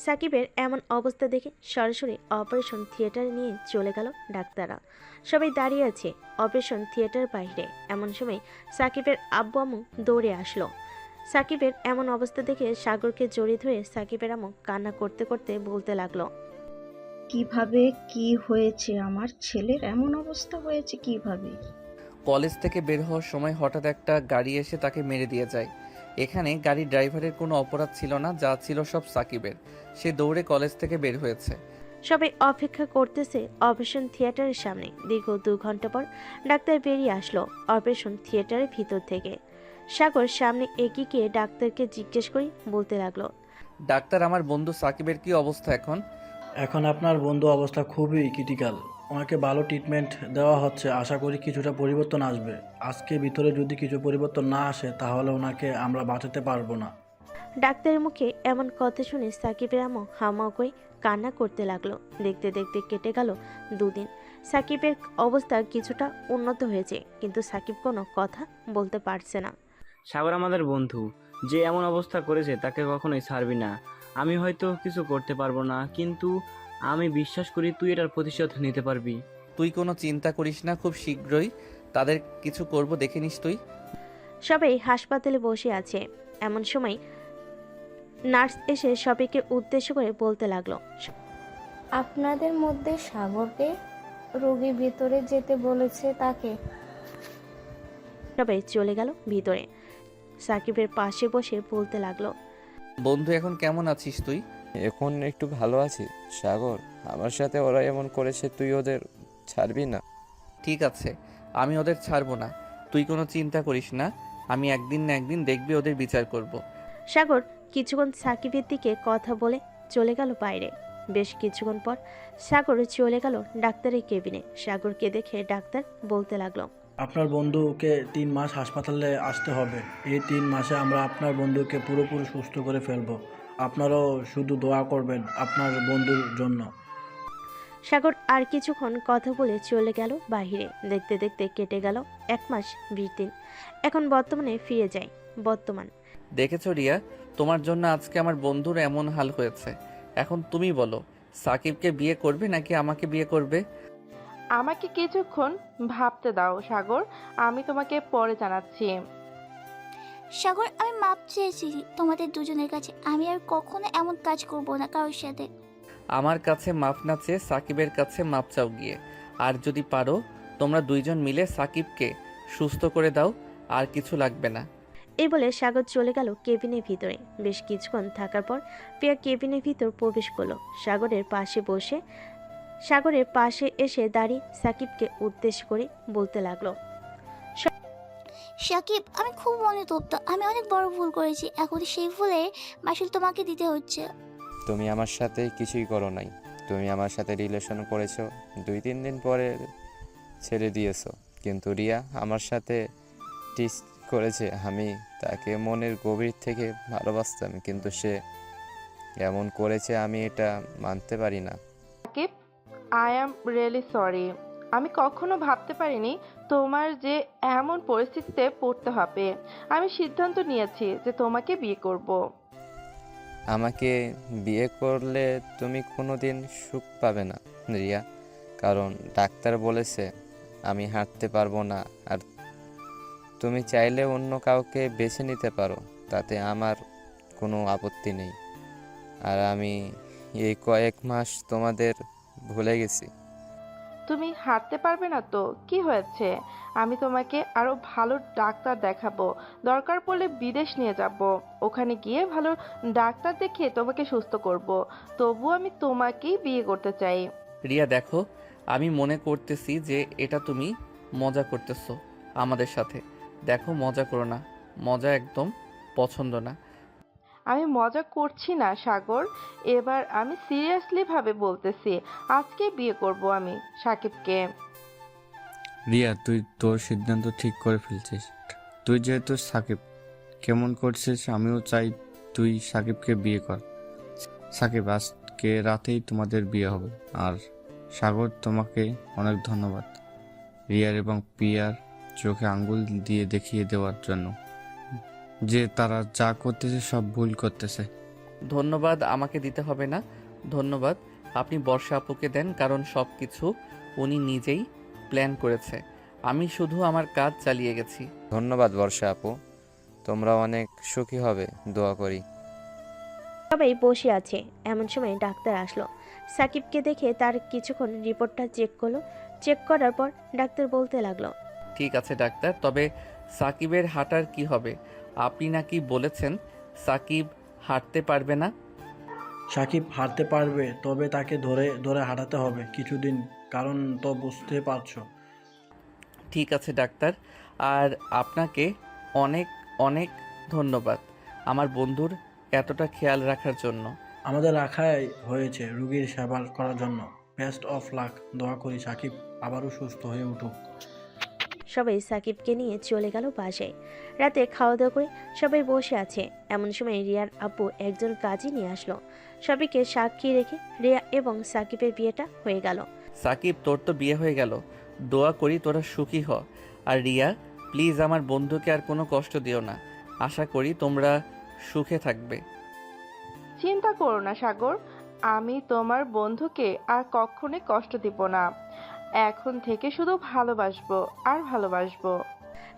সাকিবের এমন অবস্থা দেখে সরাসরি অপারেশন থিয়েটারে নিয়ে চলে গেল ডাক্তাররা। সবাই দাঁড়িয়ে আছে অপারেশন থিয়েটার বাইরে। এমন সময় সাকিবের আব্বু আম্মু দৌড়ে আসলো। সাকিবের এমন অবস্থা দেখে সাগরকে জড়িয়ে ধরে সাকিবের আম্মু কান্না করতে করতে বলতে লাগলো, কিভাবে কি হয়েছে? আমার ছেলের এমন অবস্থা হয়েছে কিভাবে? কলেজ থেকে বের হওয়ার সময় হঠাৎ একটা গাড়ি এসে তাকে মেরে দিয়ে যায়। এখানে গাড়ির ড্রাইভারের কোনো অপরাধ ছিল না, যা ছিল সব সাকিবের। সে দৌড়ে কলেজ থেকে বের হয়েছে। সবাই অপেক্ষা করতেছে অপারেশন থিয়েটারের সামনে। দীর্ঘ 2 ঘন্টা পর ডাক্তার বেরিয়ে আসলো অপারেশন থিয়েটারের ভিতর থেকে। সাগর সামনে এগিয়ে গিয়ে ডাক্তারকে জিজ্ঞেস করে বলতে লাগলো, ডাক্তার, আমার বন্ধু সাকিবের কি অবস্থা এখন? এখন আপনার বন্ধু অবস্থা খুবই ক্রিটিক্যাল। ওনাকে ভালো ট্রিটমেন্ট দেওয়া হচ্ছে। আশা করি কিছুটা পরিবর্তন আসবে। আজকে ভিতরে যদি কিছু পরিবর্তন না আসে তাহলে ওনাকে আমরা বাঁচাতে পারবো না। ডাক্তারের মুখে এমন কথা শুনে সাকিবের আম্মু হামাও করে কান্না করতে লাগলো। দেখতে দেখতে কেটে গেল 2 দিন। সাকিবের অবস্থা কিছুটা উন্নত হয়েছে, কিন্তু সাকিব কোনো কথা বলতে পারছে না। সাগর আমাদের বন্ধু, যে এমন অবস্থা করেছে তাকে কখনোই ছাড়বি না। আমি হয়তো কিছু করতে পারবো না, কিন্তু আমি বিশ্বাস করি তুই এটার প্রতিশোধ নিতে পারবি। তুই কোনো চিন্তা করিস না, খুব শীঘ্রই তাদের কিছু করব, দেখে নিস তুই। সবাই হাসপাতালে বসে আছে। এমন সময় নার্স এসে সবাইকে উদ্দেশ্য করে বলতে লাগলো, আপনাদের মধ্যে সাগরকে রোগী ভিতরে যেতে বলেছে তাকে। সবাই চলে গেল ভিতরে। সাকিবের পাশে বসে বলতে লাগলো, বন্ধু, এখন কেমন আছিস তুই? এখন একটু ভালো আছি সাগর। আমার সাথে ওরা এমন করেছে, তুই ওদের ছাড়বি না? ঠিক আছে, আমি ওদের ছাড়বো না, তুই কোনো চিন্তা করিস না। আমি একদিন না একদিন দেখবি ওদের বিচার করব। সাগর কিছুক্ষণ সাকিবের দিকে কথা বলে চলে গেল বাইরে। বেশ কিছুক্ষণ পর সাগর চলে গেল ডাক্তারের কেবিনে। সাগরকে দেখে ডাক্তার বলতে লাগলো, আপনার বন্ধুকে 3 মাস হাসপাতালে আসতে হবে। এই 3 মাসে আমরা আপনার বন্ধুকে পুরোপুরি সুস্থ করে ফেলবো। আপনারাও শুধু দোয়া করবেন আপনার বন্ধুর জন্য। সাগর আর কিছুক্ষণ কথা বলে চলে গেল বাইরে। দেখতে দেখতে কেটে গেল 1 মাস 20 দিন। এখন বর্তমানে ফিরে যায়। বর্তমান দেখেছো রিয়া, তোমার জন্য আজকে আমার বন্ধুর এমন হাল হয়েছে। এখন তুমি বলো, সাকিবকে বিয়ে করবে নাকি আমাকে বিয়ে করবে? আমাকে কিছুক্ষণ ভাবতে দাও সাগর, আমি তোমাকে পরে জানাচ্ছি। সাগর, আমি মাপ চেয়েছি তোমাদের দুজনের কাছে। আমি আর কখনো এমন কাজ করব না কারোর সাথে। আমার কাছে মাপ না চেয়ে সাকিবের কাছে মাপ চাও গিয়ে। আর যদি পারো তোমরা 2 জন মিলে সাকিবকে সুস্থ করে দাও, আর কিছু লাগবে না। এই বলে সাগর চলে গেল কেবিনের ভিতরে। বেশ কিছুক্ষণ থাকার পর প্রিয়া কেবিনের ভিতর প্রবেশ করলো। সাগরের পাশে এসে দাঁড়িয়ে সাকিবকে উদ্দেশ্য করে বলতে লাগলো, সাকিব, আমি খুব অনুতপ্ত। আমি অনেক বড় ভুল করেছি। এখন সেই ভুলে মাসুল তোমাকে দিতে হচ্ছে। তুমি আমার সাথে কিছুই করো নাই। তুমি আমার সাথে রিলেশন করেছো, 2-3 দিন পরে ছেড়ে দিয়েছো। কিন্তু রিয়া আমার সাথে টিস করেছে। আমি তাকে মনের গভীর থেকে ভালোবাসতাম, কিন্তু সে এমন করেছে, আমি এটা মানতে পারি না। Shakib, I am really sorry. আমি কখনো ভাবতে পারিনি তোমার যে এমন পরিস্থিতিতে পড়তে হবে। আমি সিদ্ধান্ত নিয়েছি যে তোমাকে বিয়ে করব। আমাকে বিয়ে করলে তুমি কোনোদিন সুখ পাবে না রিয়া, কারণ ডাক্তার বলেছে আমি হাঁটতে পারবো না। আর তুমি চাইলে অন্য কাউকে বেছে নিতে পারো, তাতে আমার কোনো আপত্তি নেই। আর আমি এই কয়েক মাস তোমাদের ভুলে গেছি। তুমি হাঁটতে পারবে না তো কি হয়েছে? আমি তোমাকে আরো ভালো ডাক্তার দেখাবো। দরকার পড়লে বিদেশ নিয়ে যাব। ওখানে গিয়ে ভালো ডাক্তার দেখিয়ে তোমাকে সুস্থ করব। তবু আমি তোমাকেই বিয়ে করতে চাই। রিয়া দেখো, আমি মনে করতেছি যে এটা তুমি মজা করতেছো। আমাদের সাথে। দেখো, মজা করো না, মজা একদম পছন্দ না। আমি মজা করছি না সাগর, এবার আমি সিরিয়াসলি ভাবে বলতেছি, আজকে বিয়ে করব আমি সাকিবকে। রিয়া, তুই তোর সিদ্ধান্ত ঠিক করে ফেলছিস। তুই যেহেতু সাকিব কেমন করছিস, আমিও চাই তুই সাকিবকে বিয়ে কর। সাকিব, আজকে রাতেই তোমাদের বিয়ে হবে। আর সাগর, তোমাকে অনেক ধন্যবাদ রিয়ার এবং প্রিয়ার চোখে আঙ্গুল দিয়ে দেখিয়ে দেওয়ার জন্য যে তারা যা করতেছে সব ভুল করতেছে। ধন্যবাদ আমাকে দিতে হবে না। ধন্যবাদ আপনি বর্ষা আপুকে দেন, কারণ সব কিছু উনি নিজেই প্ল্যান করেছে। আমি শুধু আমার কাজ চালিয়ে গেছি। ধন্যবাদ বর্ষা আপু, তোমরা অনেক সুখী হবে দোয়া করি। সবাই বসে আছে, এমন সময় ডাক্তার আসলো। সাকিবকে দেখে তার কিছুক্ষণ রিপোর্টটা চেক করলো। চেক করার পর ডাক্তার বলতে লাগলো, ঠিক আছে ডাক্তার, তবে সাকিবের হাঁটার কি হবে? আপনি নাকি বলেছেন সাকিব হাঁটতে পারবে না। সাকিব হাঁটতে পারবে, তবে তাকে ধরে ধরে হাঁটাতে হবে কিছুদিন, কারণ তো বুঝতে পারছো। ঠিক আছে ডাক্তার, আর আপনাকে অনেক অনেক ধন্যবাদ আমার বন্ধুর এতটা খেয়াল রাখার জন্য। আমাদের রাখাই হয়েছে রুগীর সেবা করার জন্য। বেস্ট অফ লাক, দোয়া করি সাকিব আবারও সুস্থ হয়ে উঠুক। সবাই সাকিবকে নিয়ে চলে গেল বাসায়। রাতে খাওয়া দাওয়া করে সবাই বসে আছে, এমন সময় রিয়ার আব্বু একজন কাজী নিয়ে আসলো। সবাইকে সাক্ষী রেখে রিয়া এবং সাকিবের বিয়েটা হয়ে গেল। সাকিব, তোর তো বিয়ে হয়ে গেল, দোয়া করি তোরা সুখী হ। আর রিয়া, প্লিজ আমার বন্ধুকে আর কোনো কষ্ট দিও না। আশা করি তোমরা সুখে থাকবে। চিন্তা করো না সাগর, আমি তোমার বন্ধুকে আর কখনোই কষ্ট দিব না। এখন থেকে শুধু ভালোবাসবো আর ভালোবাসবো।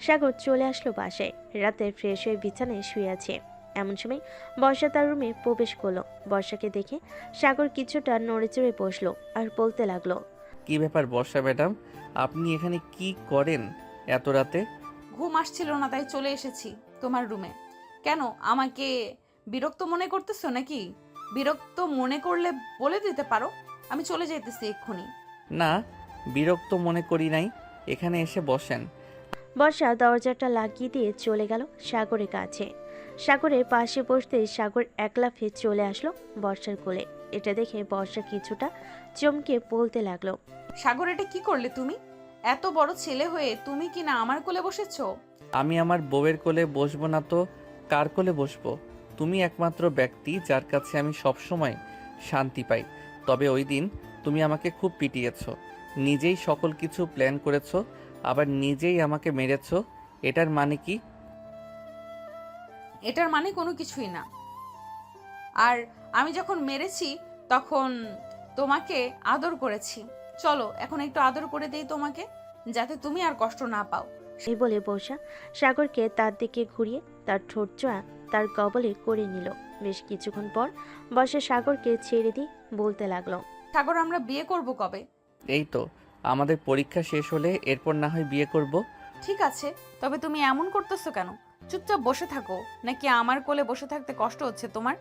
সাগর চলে আসলো বাসায়। রাতে ফ্রেশ হয়ে বিছানায় শুয়ে আছে, এমন সময় বর্ষা তার রুমে প্রবেশ করলো। বর্ষাকে দেখে সাগর কিছুটা নড়ে চড়ে বসলো আর বলতে লাগলো, কি ব্যাপার বর্ষা ম্যাডাম, আপনি এখানে কি করেন এত রাতে? ঘুম আসছিল না তাই চলে এসেছি তোমার রুমে। কেন, আমাকে বিরক্ত মনে করতেছো নাকি? বিরক্ত মনে করলে বলে দিতে পারো, আমি চলে যাইতেছি এক্ষুনি। না, বিরক্ত মনে করি নাই, এখানে এসে বসেন। বর্ষা দরজাটা লাগিয়ে দিয়ে চলে গেল সাগরের কাছে। সাগরের পাশে বসতেই সাগর এক লাফে চলে আসলো বর্ষার কোলে। এটা দেখে বর্ষা কিছুটা চমকে বলতে লাগলো, সাগর, এটা কি করলে তুমি? এত বড় ছেলে হয়ে তুমি কি না আমার কোলে বসেছো? আমি আমার বউয়ের কোলে বসবো না তো কার কোলে বসবো? তুমি একমাত্র ব্যক্তি যার কাছে আমি সবসময় শান্তি পাই। তবে ওই দিন তুমি আমাকে খুব পিটিয়েছো, নিজেই সকল কিছু প্ল্যান করেছো, আবার নিজেই আমাকে মেরেছো। এটার মানে কি? এটার মানে কোনো কিছুই না। আর আমি যখন মেরেছি তখন তোমাকে আদর করেছি। চলো এখন একটু আদর করে দেই তোমাকে, যাতে তুমি আর কষ্ট না পাও। এই বলে বর্ষা সাগরকে তার দিকে ঘুরিয়ে তার ঠোঁট জোড়া তার কবলে করে নিল। বেশ কিছুক্ষণ পর বর্ষা সাগরকে ছেড়ে দিয়ে বলতে লাগলো, সাগর, আমরা বিয়ে করব কবে? এই তো আমাদের পরীক্ষা শেষ হলে এরপর না হয় বিয়ে করব। ঠিক আছে, তবে তুমি এমন করতেছো কেন? চুপচাপ বসে থাকো, নাকি আমার কোলে বসে থাকতে কষ্ট হচ্ছে তোমার?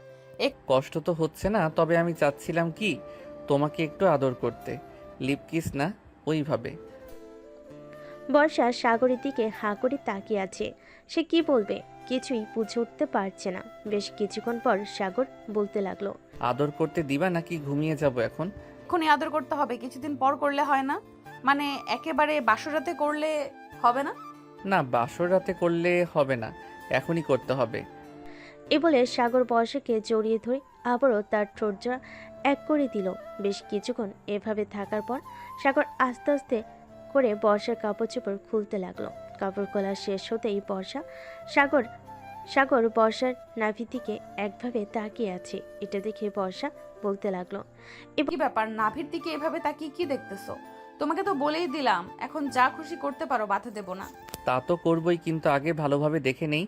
কষ্ট তো হচ্ছে না, তবে আমি চাচ্ছিলাম কি তোমাকে একটু আদর করতে, লিপ কিস না, ওইভাবে। বর্ষা সাগরের দিকে হাঁ করে তাকিয়ে আছে। সে কি বলবে কিছুই বুঝে উঠতে পারছে না। বেশ কিছুক্ষণ পর সাগর বলতে লাগলো, আদর করতে দিবা নাকি ঘুমিয়ে যাব এখন? এখনই আদর করতে হবে, কিছুদিন পর করলে হয় না? মানে একেবারে বাসরাতে করলে হবে না? না, বাসর রাতে করলে হবে না, এখনই করতে হবে। এ বলে সাগর বর্ষাকে জড়িয়ে ধরে আবারও তার ঠোঁট জোড়া এক করে দিল। বেশ কিছুক্ষণ এভাবে থাকার পর সাগর আস্তে আস্তে করে বর্ষার কাপড় চোপড় খুলতে লাগলো। কাপড় খোলা শেষ হতেই সাগর বর্ষার নাভি দিকে একভাবে তাকিয়ে আছে। এটা দেখে বর্ষা বলতে লাগলো, কি ব্যাপার, নাভির দিকে এভাবে তাকিয়ে কি দেখতেছো? তোমাকে তো বলেই দিলাম, এখন যা খুশি করতে পারো, বাধা দেব না। তা তো করবই, কিন্তু আগে ভালোভাবে দেখে নেই,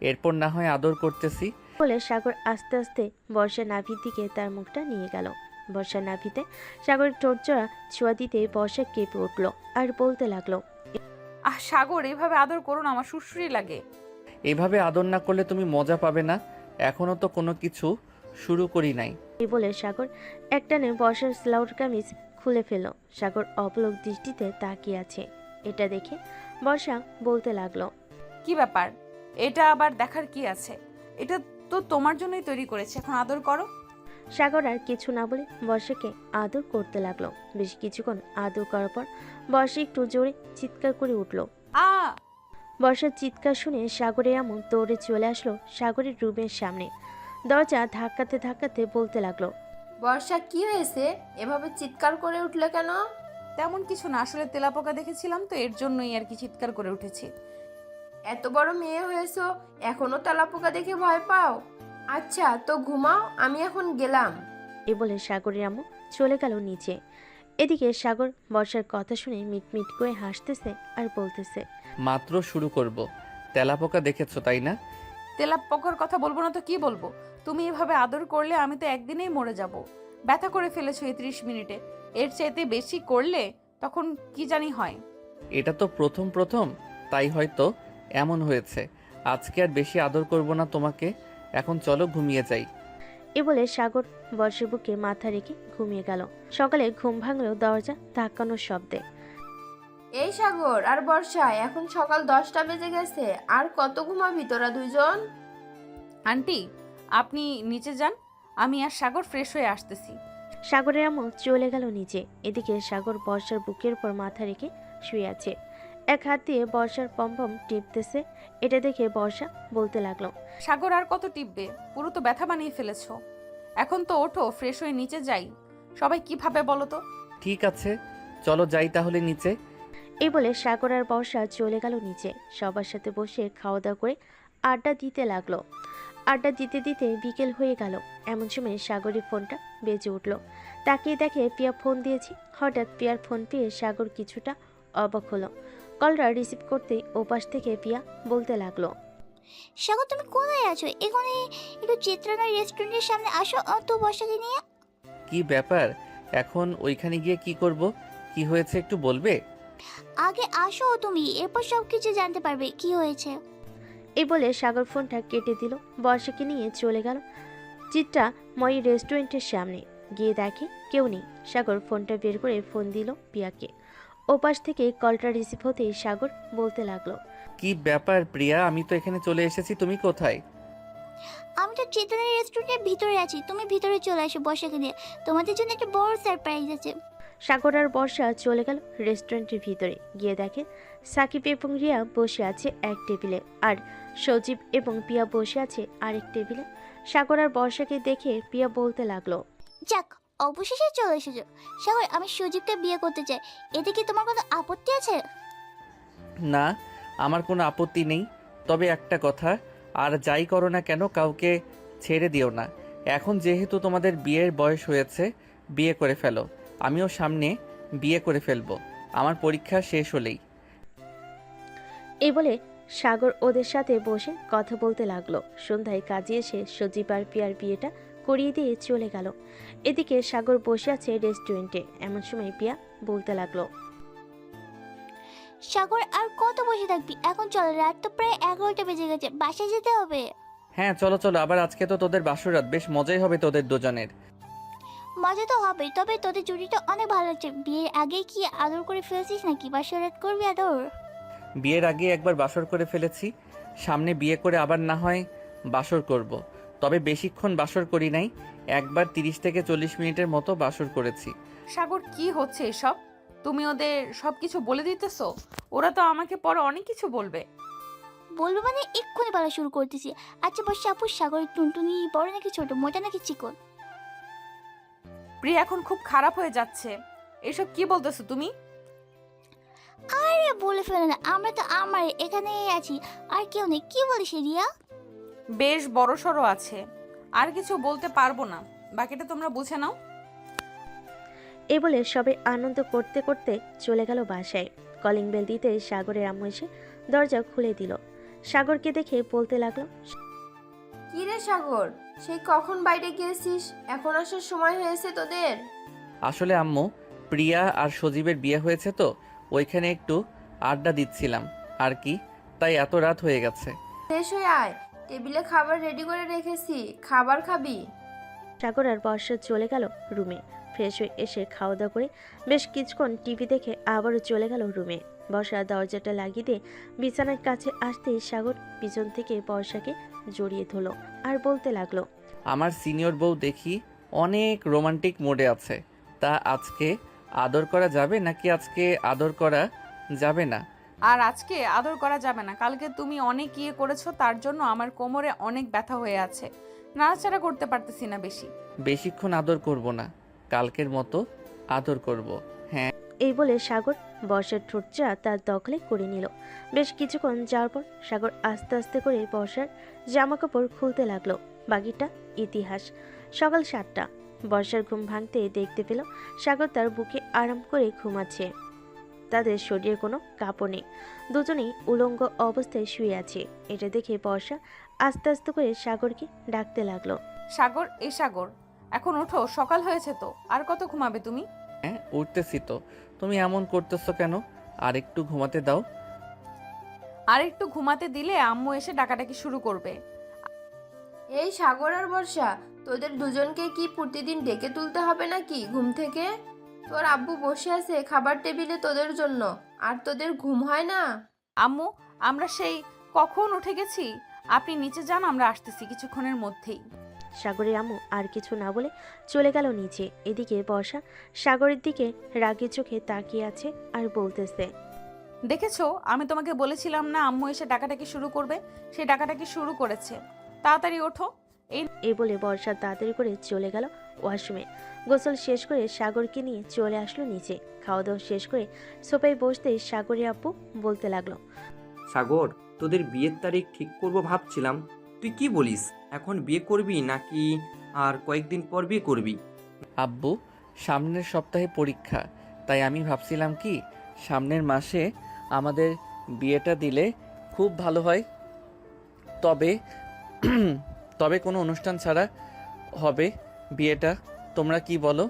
এরপর না হয় আদর করতেছি। বলে সাগর আস্তে আস্তে বর্ষার নাভির দিকে তার মুখটা নিয়ে গেল। বর্ষার নাভিতে সাগরের ঠোঁট জোড়া ছোঁয়া দিতে বর্ষা কেঁপে উঠলো আর বলতে লাগলো, সাগর, এইভাবে আদর করো না, আমার সুশ্রী লাগে। এভাবে আদর না করলে তুমি মজা পাবে না, এখনো তো কোনো কিছু শুরু করি নাই। এই বলে সাগর একটানে বর্ষার স্লাউট কামিজ খুলে ফেলল। সাগর অপলক দৃষ্টিতে তাকিয়ে আছে। এটা দেখে বর্ষা বলতে লাগলো, কি ব্যাপার? এটা আবার দেখার কি আছে? এটা তো তোমার জন্যই তৈরি করেছি, এখন আদর করো। সাগর আর কিছু না বলে বর্ষাকে আদর করতে লাগলো। বেশ কিছুক্ষণ আদর করার পর বর্ষা একটু জোরে চিৎকার করে উঠল। আ বর্ষার চিৎকার শুনে সাগরের আম্মু দৌড়ে চলে আসলো সাগরের রুমের সামনে। দরজা ধাক্কাতে ধাক্কাতে বলতে লাগলো, বর্ষা কি হয়েছে? এভাবে চিৎকার করে উঠলে কেন? তেমন কিছু না, আসলে তেলাপোকা দেখেছিলাম তো, এর জন্যই আর কি চিৎকার করে উঠেছি। এত বড় মেয়ে হয়েছো, এখনো তেলাপোকা দেখে ভয় পাও? আচ্ছা তো ঘুমাও, আমি এখন গেলাম। এ বলে সাগরের আম্মু চলে গেল নিচে। এদিকে সাগর বর্ষার কথা শুনে মিটমিট করে হাসতেছে আর বলতেছে, মাত্র শুরু করব। তেলাপোকা দেখেছো তাই না? তেলাপোকার কথা বলবো না তো কি বলবো? তুমি এভাবে আদর করলে আমি তো একদিনেই মরে যাব। ব্যথা করে ফেলেছো এই 30 মিনিটে, এর চাইতে বেশি করলে তখন কি জানি হয়। এটা তো প্রথম প্রথম, তাই হয়তো এমন হয়েছে। আজকে আর বেশি আদর করব না তোমাকে, এখন চলো ঘুমিয়ে যাই। এ বলে সাগর বর্ষার বুকে মাথা রেখে ঘুমিয়ে গেল। সকালে ঘুম ভাঙলো দরজা ধাক্কানোর শব্দে। এই সাগর আর বর্ষা, এখন সকাল 10টা বেজে গেছে, আর কত ঘুমাবি তোরা দুইজন? আন্টি, আপনি নিচে যান, আমি আর সাগর ফ্রেশ হয়ে আসতেছি। সাগরের আম্মু চলে গেল নিচে। এদিকে সাগর বর্ষার বুকের উপর মাথা রেখে শুয়ে আছে। এক হাত দিয়ে বর্ষার পম্পম টিপতেছে। এটা দেখে বর্ষা বলতে লাগলো, সাগর আর কত টিপবে? পুরো তো ব্যথা বানিয়ে ফেলেছো। এখন তো ওঠো, ফ্রেশ হয়ে নিচে যাই। সবাই কি ভাবে বলো তো? ঠিক আছে, চলো যাই তাহলে নিচে। এই বলে সাগর আর বর্ষা চলে গেল নিচে। সবার সাথে বসে খাওয়া দাওয়া করে আড্ডা দিতে লাগলো। আড্ডা দিতে দিতে বিকেল হয়ে গেল। এমন সময় সাগরের ফোনটা বেজে উঠল। তাকিয়ে দেখে পিয়া ফোন দিয়েছে। হঠাৎ পিয়ার ফোন পেয়ে সাগর কিছুটা অবাক হলো। কলটা রিসিভ করতেই ওপাশ থেকে পিয়া বলতে লাগলো, সাগর তুমি কোথায় আছো? এখানে একটু চিত্রনার রেস্টুরেন্টের সামনে আসো তো বর্ষাকে নিয়ে। কি ব্যাপার? এখন ওইখানে গিয়ে কি করব? কি হয়েছে একটু বলবে? আগে আসো তুমি, এরপর সব কিছু জানতে পারবে কি হয়েছে। এই বলে সাগর ফোনটা কেটে দিল। বর্ষাকে নিয়ে চলে গেল চিত্রা মই রেস্টুরেন্টের সামনে। গিয়ে দেখে কেউ নেই। সাগর ফোনটা বের করে ফোন দিল পিয়াকে। ওপাশ থেকে কলটা রিসিভ হতেই সাগর বলতে লাগলো, কি ব্যাপার প্রিয়া, আমি তো এখানে চলে এসেছি, তুমি কোথায়? আমি তো চেতনের রেস্টুরেন্টের ভিতরে আছি, তুমি ভিতরে চলে আসো বর্ষাকে নিয়ে, তোমাদের জন্য একটা বড় সারপ্রাইজ আছে। সাগর আর বর্ষা চলে গেল রেস্টুরেন্টের ভিতরে। গিয়ে দেখে সাকিব এবং রিয়া বসে আছে এক টেবিলে, আর সজীব এবং পিয়া বসে আছে আরেক টেবিলে। সাগর আর বর্ষাকে দেখে পিয়া বলতে লাগলো, যাক, অবশেষে চলে এসেছো। সাগর, আমি সুজিবকে বিয়ে করতে চাই, এতে কি তোমার কোনো আপত্তি আছে? না, আমার কোনো আপত্তি নেই, তবে একটা কথা, আর যাই করো না কেন কাউকে ছেড়ে দিও না। এখন যেহেতু তোমাদের বিয়ের বয়স হয়েছে, বিয়ে করে ফেলো। আমিও সামনে বিয়ে করে ফেলবো, আমার পরীক্ষা শেষ হলেই। এই বলে সাগর ওদের সাথে বসে কথা বলতে লাগলো। সন্ধ্যায় কাজে এসে সজীব আর পিয়ার বিয়েটা করিয়ে দিয়ে চলে গেল। এদিকে সাগর বসে আছে রেস্টুরেন্টে। এমন সময় পিয়া বলতে লাগলো, সাগর আর কত বসে থাকবি? এখন চল, রাত তো প্রায় 11টা বেজে গেছে, বাসায় যেতে হবে। হ্যাঁ চলো চলো, আবার আজকে তো তোদের বাসরাত, বেশ মজাই হবে তোদের দুজনের। মজা তো হবে, তবে তোদের জুটিটা অনেক ভালো লাগছে। বিয়ের আগে কি আদর করে ফেলছিস নাকি? বাসরাত করবি আদর? বিয়ের আগে একবার বাসর করে ফেলেছি, সামনে বিয়ে করে আবার না হয় বাসর করব। তবে বেশিক্ষণ বাসর করি নাই, একবার 30 থেকে 40 মিনিটের মতো বাসর করেছি। সাগর, কি হচ্ছে এসব? তুমি ওদের সবকিছু বলে দিতেছো? ওরা তো আমাকে পরে অনেক কিছু বলবে। বলবো মানে এক্ষুনি বলা শুরু করতেছি। আচ্ছা বর্ষা আপু, সাগরের টুনটুনি বড় নাকি ছোট, মোটা নাকি চিকন? প্রিয়া এখন খুব খারাপ হয়ে যাচ্ছে। এসব কি বলতেছো তুমি? আরে বলে ফেলে না, আমরা তো আমার এখানেই আছি, আর কেউ নেই। কি বলিস রিয়া? বেশ বড় সড়ো আছে, আর কিছু বলতে পারবো না, বাকিটা তোমরা বুঝে নাও। এই বলে সবাই আনন্দ করতে করতে চলে গেল বাসায়। কলিং বেল দিতে সাগরের আম্মু এসে দরজা খুলে দিল। সাগরকে দেখে বলতে লাগলো, কি রে সাগর, সেই কখন বাইরে গিয়েছিস, এখন আসার সময় হয়েছে তোদের? আসলে আম্মু, প্রিয়া আর সজীবের বিয়ে হয়েছে তো, ওইখানে একটু আড্ডা দিচ্ছিলাম আর কি, তাই এত রাত হয়ে গেছে। ফ্রেশ হয়ে আয়, টেবিলে খাবার রেডি করে রেখেছি, খাবার খাবি? সাগর আর বর্ষা চলে গেল রুমে। ফ্রেশ হয়ে এসে খাওয়া দাওয়া করে বেশ কিছুক্ষণ টিভি দেখে আবারও চলে গেল রুমে। বর্ষা দরজাটা লাগিয়ে দিয়ে বিছানার কাছে আসতেই সাগর পিছন থেকে বর্ষাকে জড়িয়ে ধরল আর বলতে লাগলো, আমার সিনিয়র বউ দেখি অনেক রোমান্টিক মোডে আছে। তা আজকে আদর করা যাবে নাকি আজকে আদর করা যাবে না? আর আজকে আদর করা যাবে না। কালকে তুমি অনেক ইয়ে করেছো, তার জন্য আমার কোমরে অনেক ব্যথা হয়ে আছে, নাড়াচাড়া করতে পারতেছি না বেশি। বেশিক্ষণ আদর করব না, কালকের মতো আদর করব। হ্যাঁ। এই বলে সাগর বর্ষার ঠোঁটটা তার দখলে করে নিল। বেশ কিছুক্ষণ যাওয়ার পর সাগর আস্তে আস্তে করে বর্ষার জামা কাপড় খুলতে লাগলো। বাকিটা ইতিহাস। সকাল 7টা। বর্ষার ঘুম ভাঙতে দেখতে পেল সাগর তার বুকে আরাম করে ঘুমাচ্ছে। তাদের শরীরে কোনো কাপড় নেই, দুজনেই উলঙ্গ অবস্থায় শুয়ে আছে। এটা দেখে বর্ষা আস্তে আস্তে করে সাগরকে ডাকতে লাগলো, সাগর, এ সাগর, এখন ওঠো, সকাল হয়েছে তো, আর কত ঘুমাবে তুমি? হ্যাঁ, উঠতেছি তো। তুমি এমন করতেছো কেন? আর একটু ঘুমাতে দাও। আর একটু ঘুমাতে দিলে আম্মু এসে ডাকাডাকি শুরু করবে। এই সাগর আর বর্ষা, তোদের দুজনকে কি প্রতিদিন ডেকে তুলতে হবে নাকি ঘুম থেকে? তোর আব্বু বসে আছে খাবার টেবিলে তোদের জন্য, আর তোদের ঘুম হয় না? আম্মু, আমরা সেই কখন উঠে গেছি। আপনি নিচে যান, আমরা আসতেছি কিছুক্ষণের মধ্যেই। সাগরের আম্মু আর কিছু না বলে চলে গেল নিচে। এদিকে বর্ষা সাগরের দিকে রাগী চোখে তাকিয়ে আছে আর বলতেছে, দেখেছো, আমি তোমাকে বলেছিলাম না আম্মু এসে ডাকাডাকি শুরু করবে? সেই ডাকাডাকি শুরু করেছে। তাড়াতাড়ি ওঠো। এই বলে বর্ষা তাড়াতাড়ি করে চলে গেল ওয়াশরুমে। গোসল শেষ করে সাগরকে নিয়ে চলে আসলো নিচে। খাওয়া দাওয়া শেষ করে সোফায় বসতেই সাগরের আব্বু বলতে লাগলো, সাগর, তোদের বিয়ের তারিখ ঠিক করব ভাবছিলাম। তুই কি বলিস? এখন বিয়ে করবি নাকি আর কয়েকদিন পর বিয়ে করবি? আব্বু, সামনের সপ্তাহে পরীক্ষা, তাই আমি ভাবছিলাম কি সামনের মাসে আমাদের বিয়েটা দিলে খুব ভালো হয়। তবে তবে কোনো অনুষ্ঠান ছাড়া হবে বিয়েটা। তোমরা কি বলো?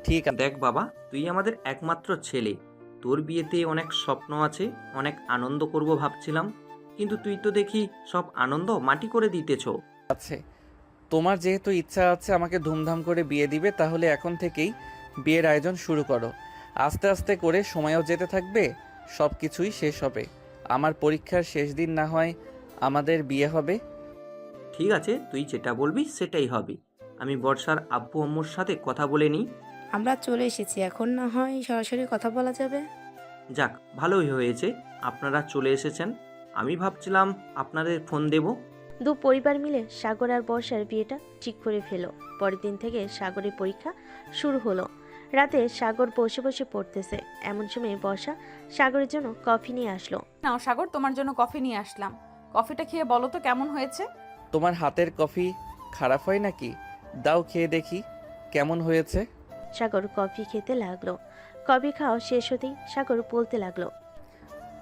ঠিক আছে। দেখ বাবা, তুই আমাদের একমাত্র ছেলে, তোর বিয়েতে অনেক স্বপ্ন আছে, অনেক আনন্দ করব ভাবছিলাম, কিন্তু তুই তো দেখি সব আনন্দ মাটি করে দিতেছ। আছে, তোমার যেহেতু ইচ্ছা আছে আমাকে ধুমধাম করে বিয়ে দিবে, তাহলে এখন থেকেই বিয়ের আয়োজন শুরু করো। আস্তে আস্তে করে সময়ও যেতে থাকবে, সব কিছুই শেষ হবে। আমার পরীক্ষার শেষ দিন না হয় আমাদের বিয়ে হবে। ঠিক আছে, তুই যেটা বলবি সেটাই হবে। আমি বর্ষার আব্বু আম্মুর সাথে কথা বলে নিই। আমরা চলে এসেছি, এখন না হয় সরাসরি কথা বলা যাবে। যাক, ভালোই হয়েছে আপনারা চলে এসেছেন। আমি ভাবছিলাম আপনাদের ফোন দেব। দু পরিবার মিলে সাগর আর বর্ষার বিয়েটা ঠিক করে ফেলো। পরের দিন থেকে সাগরের পরীক্ষা শুরু হলো। রাতে সাগর বসে বসে পড়তেছে, এমন সময় বর্ষা সাগরের জন্য কফি নিয়ে আসলো। নাও সাগর, তোমার জন্য কফি নিয়ে আসলাম। কফিটা খেয়ে বলো তো কেমন হয়েছে। তোমার হাতের কফি খারাপ হয় নাকি? দাও খেয়ে দেখি কেমন হয়েছে। সাগর কফি খেতে লাগলো। কফি খাওয়া শেষ হতেই সাগর বলতে লাগলো,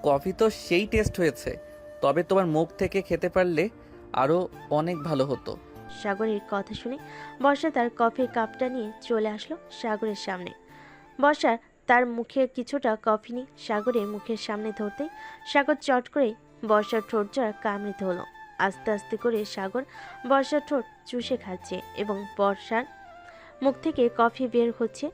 কফি তো সেই টেস্ট হয়েছে, তবে তোমার মুখ থেকে খেতে পারলে আরও অনেক ভালো হতো। সাগরের কথা শুনে বর্ষা তার কফির কাপটা নিয়ে চলে আসলো সাগরের সামনে। বর্ষা তার মুখে কিছুটা কফি নিয়ে সাগরের মুখের সামনে ধরতেই সাগর চট করে বর্ষার ঠোঁট জোড়া কামড়ে ধরল। আস্তে আস্তে করে সাগর বর্ষার ঠোঁট চুষে খাচ্ছে এবং বর্ষার মুখ থেকে কফি বের হচ্ছে।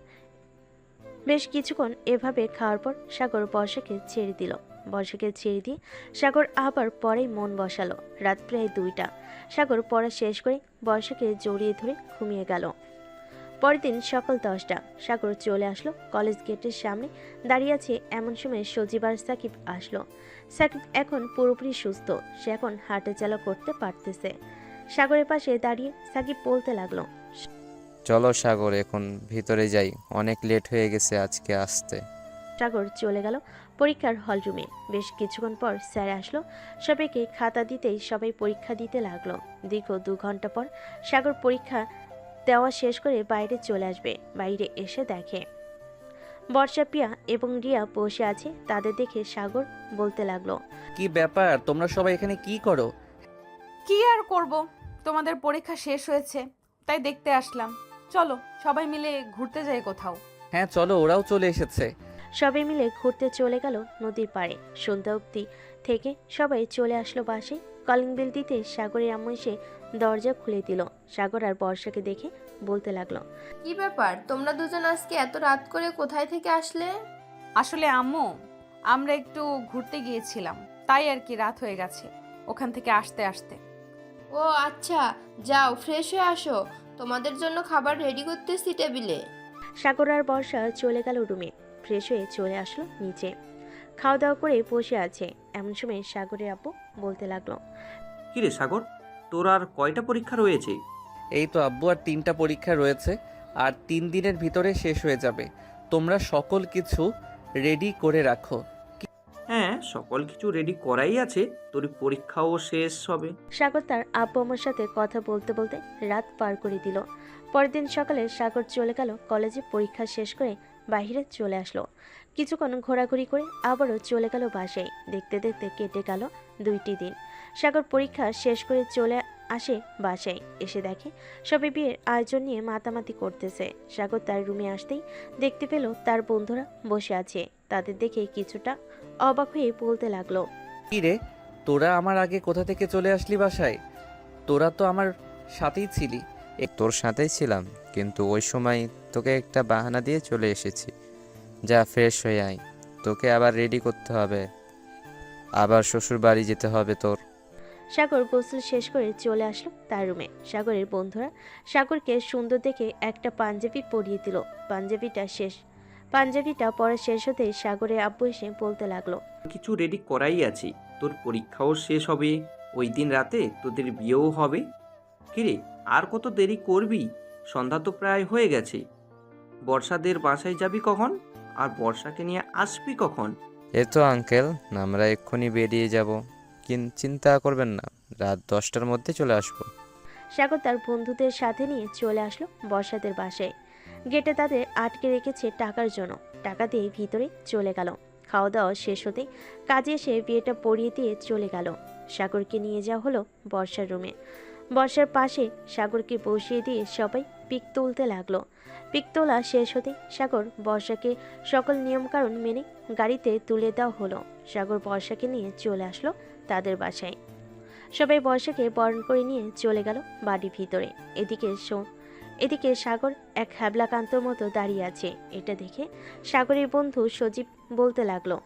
বেশ কিছুক্ষণ এভাবে খাওয়ার পর সাগর বর্ষাকে ছেড়ে দিল। বর্ষাকে ছেড়ে দিয়ে সাগর আবার পরেই মন বসালো। রাত প্রায় 2টা। সাগর পড়া শেষ করে বর্ষাকে জড়িয়ে ধরে ঘুমিয়ে গেল। পরের দিন সকাল 10টা। সাগর চলে আসলো কলেজ গেটের সামনে দাঁড়িয়ে আছে। এমন সময় সজীব আর সাকিব আসলো। সাকিব এখন পুরোপুরি সুস্থ, সে এখন হাঁটা চলা করতে পারতেছে। সাগরের পাশে দাঁড়িয়ে সাকিব বলতে লাগলো, চলো সাগর, এখন ভিতরে যাই, অনেক লেট হয়ে গেছে আজকে আসতে। সাগর চলে গেল পরীক্ষার হল রুমে। বেশ কিছুক্ষণ পর স্যার আসলো। সবাইকে খাতা দিতেই সবাই পরীক্ষা দিতে লাগলো। দীর্ঘ 2 ঘন্টা পর সাগর পরীক্ষা দেওয়া শেষ করে বাইরে চলে আসবে। বাইরে এসে দেখে বর্ষা, প্রিয়া এবং রিয়া বসে আছে। তাদের দেখে সাগর বলতে লাগলো, কি ব্যাপার, তোমরা সবাই এখানে কি করো? কি আর করব, তোমাদের পরীক্ষা শেষ হয়েছে তাই দেখতে আসলাম। চলো সবাই মিলে ঘুরতে যাই কোথাও। হ্যাঁ চলো, ওরাও চলে এসেছে। সবাই মিলে ঘুরতে চলে গেল নদীর পাড়ে। সন্ধ্যা অবধি থেকে সবাই চলে আসলো বাসে। কলিং বেল দিতে সাগরের আম্মু এসে দরজা খুলে দিল। সাগর আর বর্ষাকে দেখে বলতে লাগলো, কি ব্যাপার, তোমরা দুজন আজকে এত রাত করে কোথায় থেকে আসলে? আসলে আম্মু, আমরা একটু ঘুরতে গিয়েছিলাম, তাই আর কি রাত হয়ে গেছে ওখান থেকে আসতে আসতে। ও আচ্ছা, যাও ফ্রেশ হয়ে আসো, তোমাদের জন্য খাবার রেডি করতেছি টেবিলে। সাগর আর বর্ষা চলে গেল রুমে। ফ্রেশ হয়ে চলে আসলো নিচে, খাওয়া দাওয়া করে বসে আছে। এমন সময় সাগরের আব্বু বলতে লাগলো, কিরে সাগর, তোর আর কয়টা পরীক্ষা রয়েছে? এই তো আব্বু, আর 3টা পরীক্ষা রয়েছে, আর 3 দিনের ভিতরে শেষ হয়ে যাবে। তোমরা সকল কিছু রেডি করে রাখো। হ্যাঁ, সকল কিছু রেডি করাই আছে, তোর পরীক্ষাও শেষ হবে। সাগর তার আব্বু আম্মুর সাথে কথা বলতে বলতে রাত পার করে দিল। পরের দিন সকালে সাগর চলে গেল কলেজে। পরীক্ষা শেষ করে বাইরে চলে আসলো। কিছুক্ষণ ঘোরাঘুরি করে আবারও চলে গেল বাসায়। দেখতে দেখতে কেটে গেল 2টি দিন। সাগর পরীক্ষা শেষ করে চলে আসে বাসায়। এসে দেখে সবাই বিয়ের আয়োজন নিয়ে মাতামাতি করতেছে। সাগর তার রুমে আসতেই দেখতে পেল তার বন্ধুরা বসে আছে। তাদের দেখে কিছুটা অবাক হয়ে বলতে লাগলো, কি রে, তোরা আমার আগে কোথা থেকে চলে আসলি বাসায়? তোরা তো আমার সাথেই ছিলি। তোর সাথেই ছিলাম, কিন্তু ওই সময় তোকে একটা বাহানা দিয়ে চলে এসেছি। যা ফ্রেশ হয়ে আয়, তোকে আবার রেডি করতে হবে, আবার শ্বশুর বাড়ি যেতে হবে তোর। সাগর গোসল শেষ করে চলে আসলো তার রুমে। সাগরের বন্ধুরা সাগরকে সুন্দর দেখে একটা পাঞ্জাবি পরিয়ে দিল। পাঞ্জাবিটা পরা শেষ হতে সাগরের আব্বু এসে বলতে লাগলো, কিছু রেডি করাই আছে, তোর পরীক্ষাও শেষ হবে, ওই দিন রাতে তোদের বিয়েও হবে। কিরে, আর কত দেরি করবি? সন্ধ্যা তো প্রায় হয়ে গেছে। বর্ষাদের বাসায় যাবি কখন? আর বর্ষাকে নিয়ে আসবি কখন? এ তো আঙ্কেল, আমরা এক্ষুনি বেরিয়ে যাব, চিন্তা করবেন না, রাত 10টার মধ্যে চলে আসবো। সাগর তার বন্ধুদের সাথে নিয়ে চলে আসলো বর্ষাদের বাসায়। গেটে তাদের আটকে রেখেছে টাকার জন্য। টাকা দিয়ে ভিতরে চলে গেল। খাওয়া দাওয়া শেষ হতে কাজে এসে বিয়েটা পরিয়ে দিয়ে চলে গেল। সাগরকে নিয়ে যাওয়া হলো বর্ষার রুমে। বর্ষার পাশে সাগরকে বসিয়ে দিয়ে সবাই পিক তুলতে লাগলো। পিক তোলা শেষ হতে সাগর বর্ষাকে সকল নিয়মকানুন মেনে গাড়িতে তুলে দেওয়া হলো। সাগর বর্ষাকে নিয়ে চলে আসলো তাদের বাসায়। সবাই বর্ষাকে বরণ করে নিয়ে চলে গেল বাড়ির ভিতরে। এদিকে সাগর এক হ্যাবলাকান্তর মতো দাঁড়িয়ে আছে। এটা দেখে সাগরের বন্ধু সজীব বলতে লাগলো,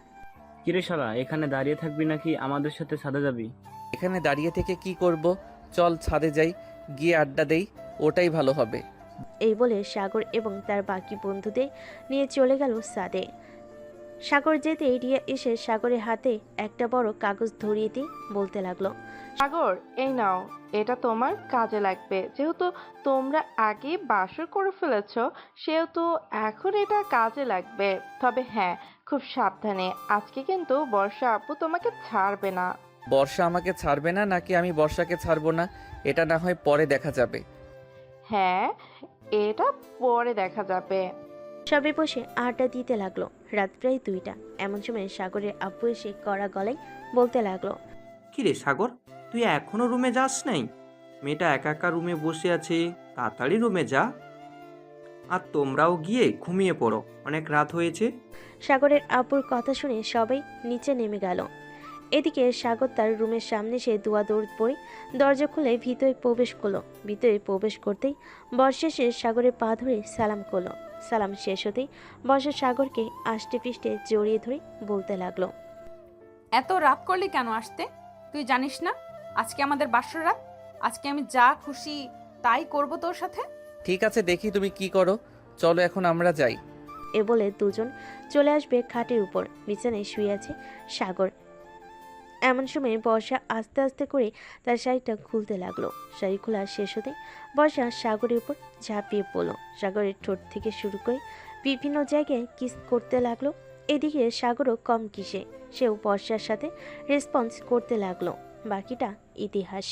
কিরে শালা, এখানে দাঁড়িয়ে থাকবি নাকি আমাদের সাথে ছাদে যাবি? এখানে দাঁড়িয়ে থেকে কি করব? চল ছাদে যাই, গিয়ে আড্ডা দেই, ওটাই ভালো হবে। এই বলে সাগর এবং তার বাকি বন্ধুদের নিয়ে চলে গেল ছাদে। সাগর যেতে রিয়া এসে সাগরের হাতে একটা বড় কাগজ ধরিয়ে দিয়ে বলতে লাগলো, সাগর, এই নাও, এটা তোমার কাজে লাগবে। যেহেতু তোমরা আগে বাসর করে ফেলেছ, সেহেতু এখন এটা কাজে লাগবে। তবে হ্যাঁ, খুব সাবধানে। আজকে কিন্তু বর্ষা আপু তোমাকে ছাড়বে না। বর্ষা আমাকে ছাড়বে না নাকি আমি বর্ষাকে ছাড়বো না? এটা না হয় পরে দেখা যাবে। হ্যাঁ, এটা পরে দেখা যাবে। সবে বসে আড্ডা দিতে লাগলো। রাত প্রায় 2টা। এমন সময় সাগরের আব্বু এসে কড়া গলায় বলতে লাগলো, কিরে সাগর, তুই এখনো রুমে যাস নাই? মেয়েটা একা একা রুমে বসে আছে, তাড়াতাড়ি রুমে যা। আর তোমরাও গিয়ে ঘুমিয়ে পড়ো, অনেক রাত হয়েছে। সাগরের আব্বুর কথা শুনে সবাই নিচে নেমে গেল। এদিকে সাগর তার রুমের সামনে সে দৌড় পড়ে দরজা খুলে ভিতরে প্রবেশ করলো। ভিতরে প্রবেশ করতেই বর্ষা এসে সাগরের পা ধরে সালাম করলো। সালাম শেষ হতেই বর্ষা সাগরকে আষ্টে পৃষ্ঠে জড়িয়ে ধরে বলতে লাগলো, এত রাত করলি কেন আসতে? তুই জানিস না আজকে আমাদের বাসর রাত? আজকে আমি যা খুশি তাই করব তোর সাথে। ঠিক আছে, দেখি তুমি কি করো। চলো এখন আমরা যাই। এ বলে দুজন চলে আসবে খাটের উপর। বিছানায় শুয়ে আছে সাগর। এমন সময় বর্ষা আস্তে আস্তে করে তার শাড়িটা খুলতে লাগলো। শাড়ি খোলা শেষ হতে বর্ষা সাগরের উপর ঝাঁপিয়ে পড়লো। সাগরের ঠোঁট থেকে শুরু করে বিভিন্ন জায়গায় কিস করতে লাগলো। এদিকে সাগরও কম কিসে, সেও বর্ষার সাথে রেসপন্স করতে লাগলো। বাকিটা ইতিহাস।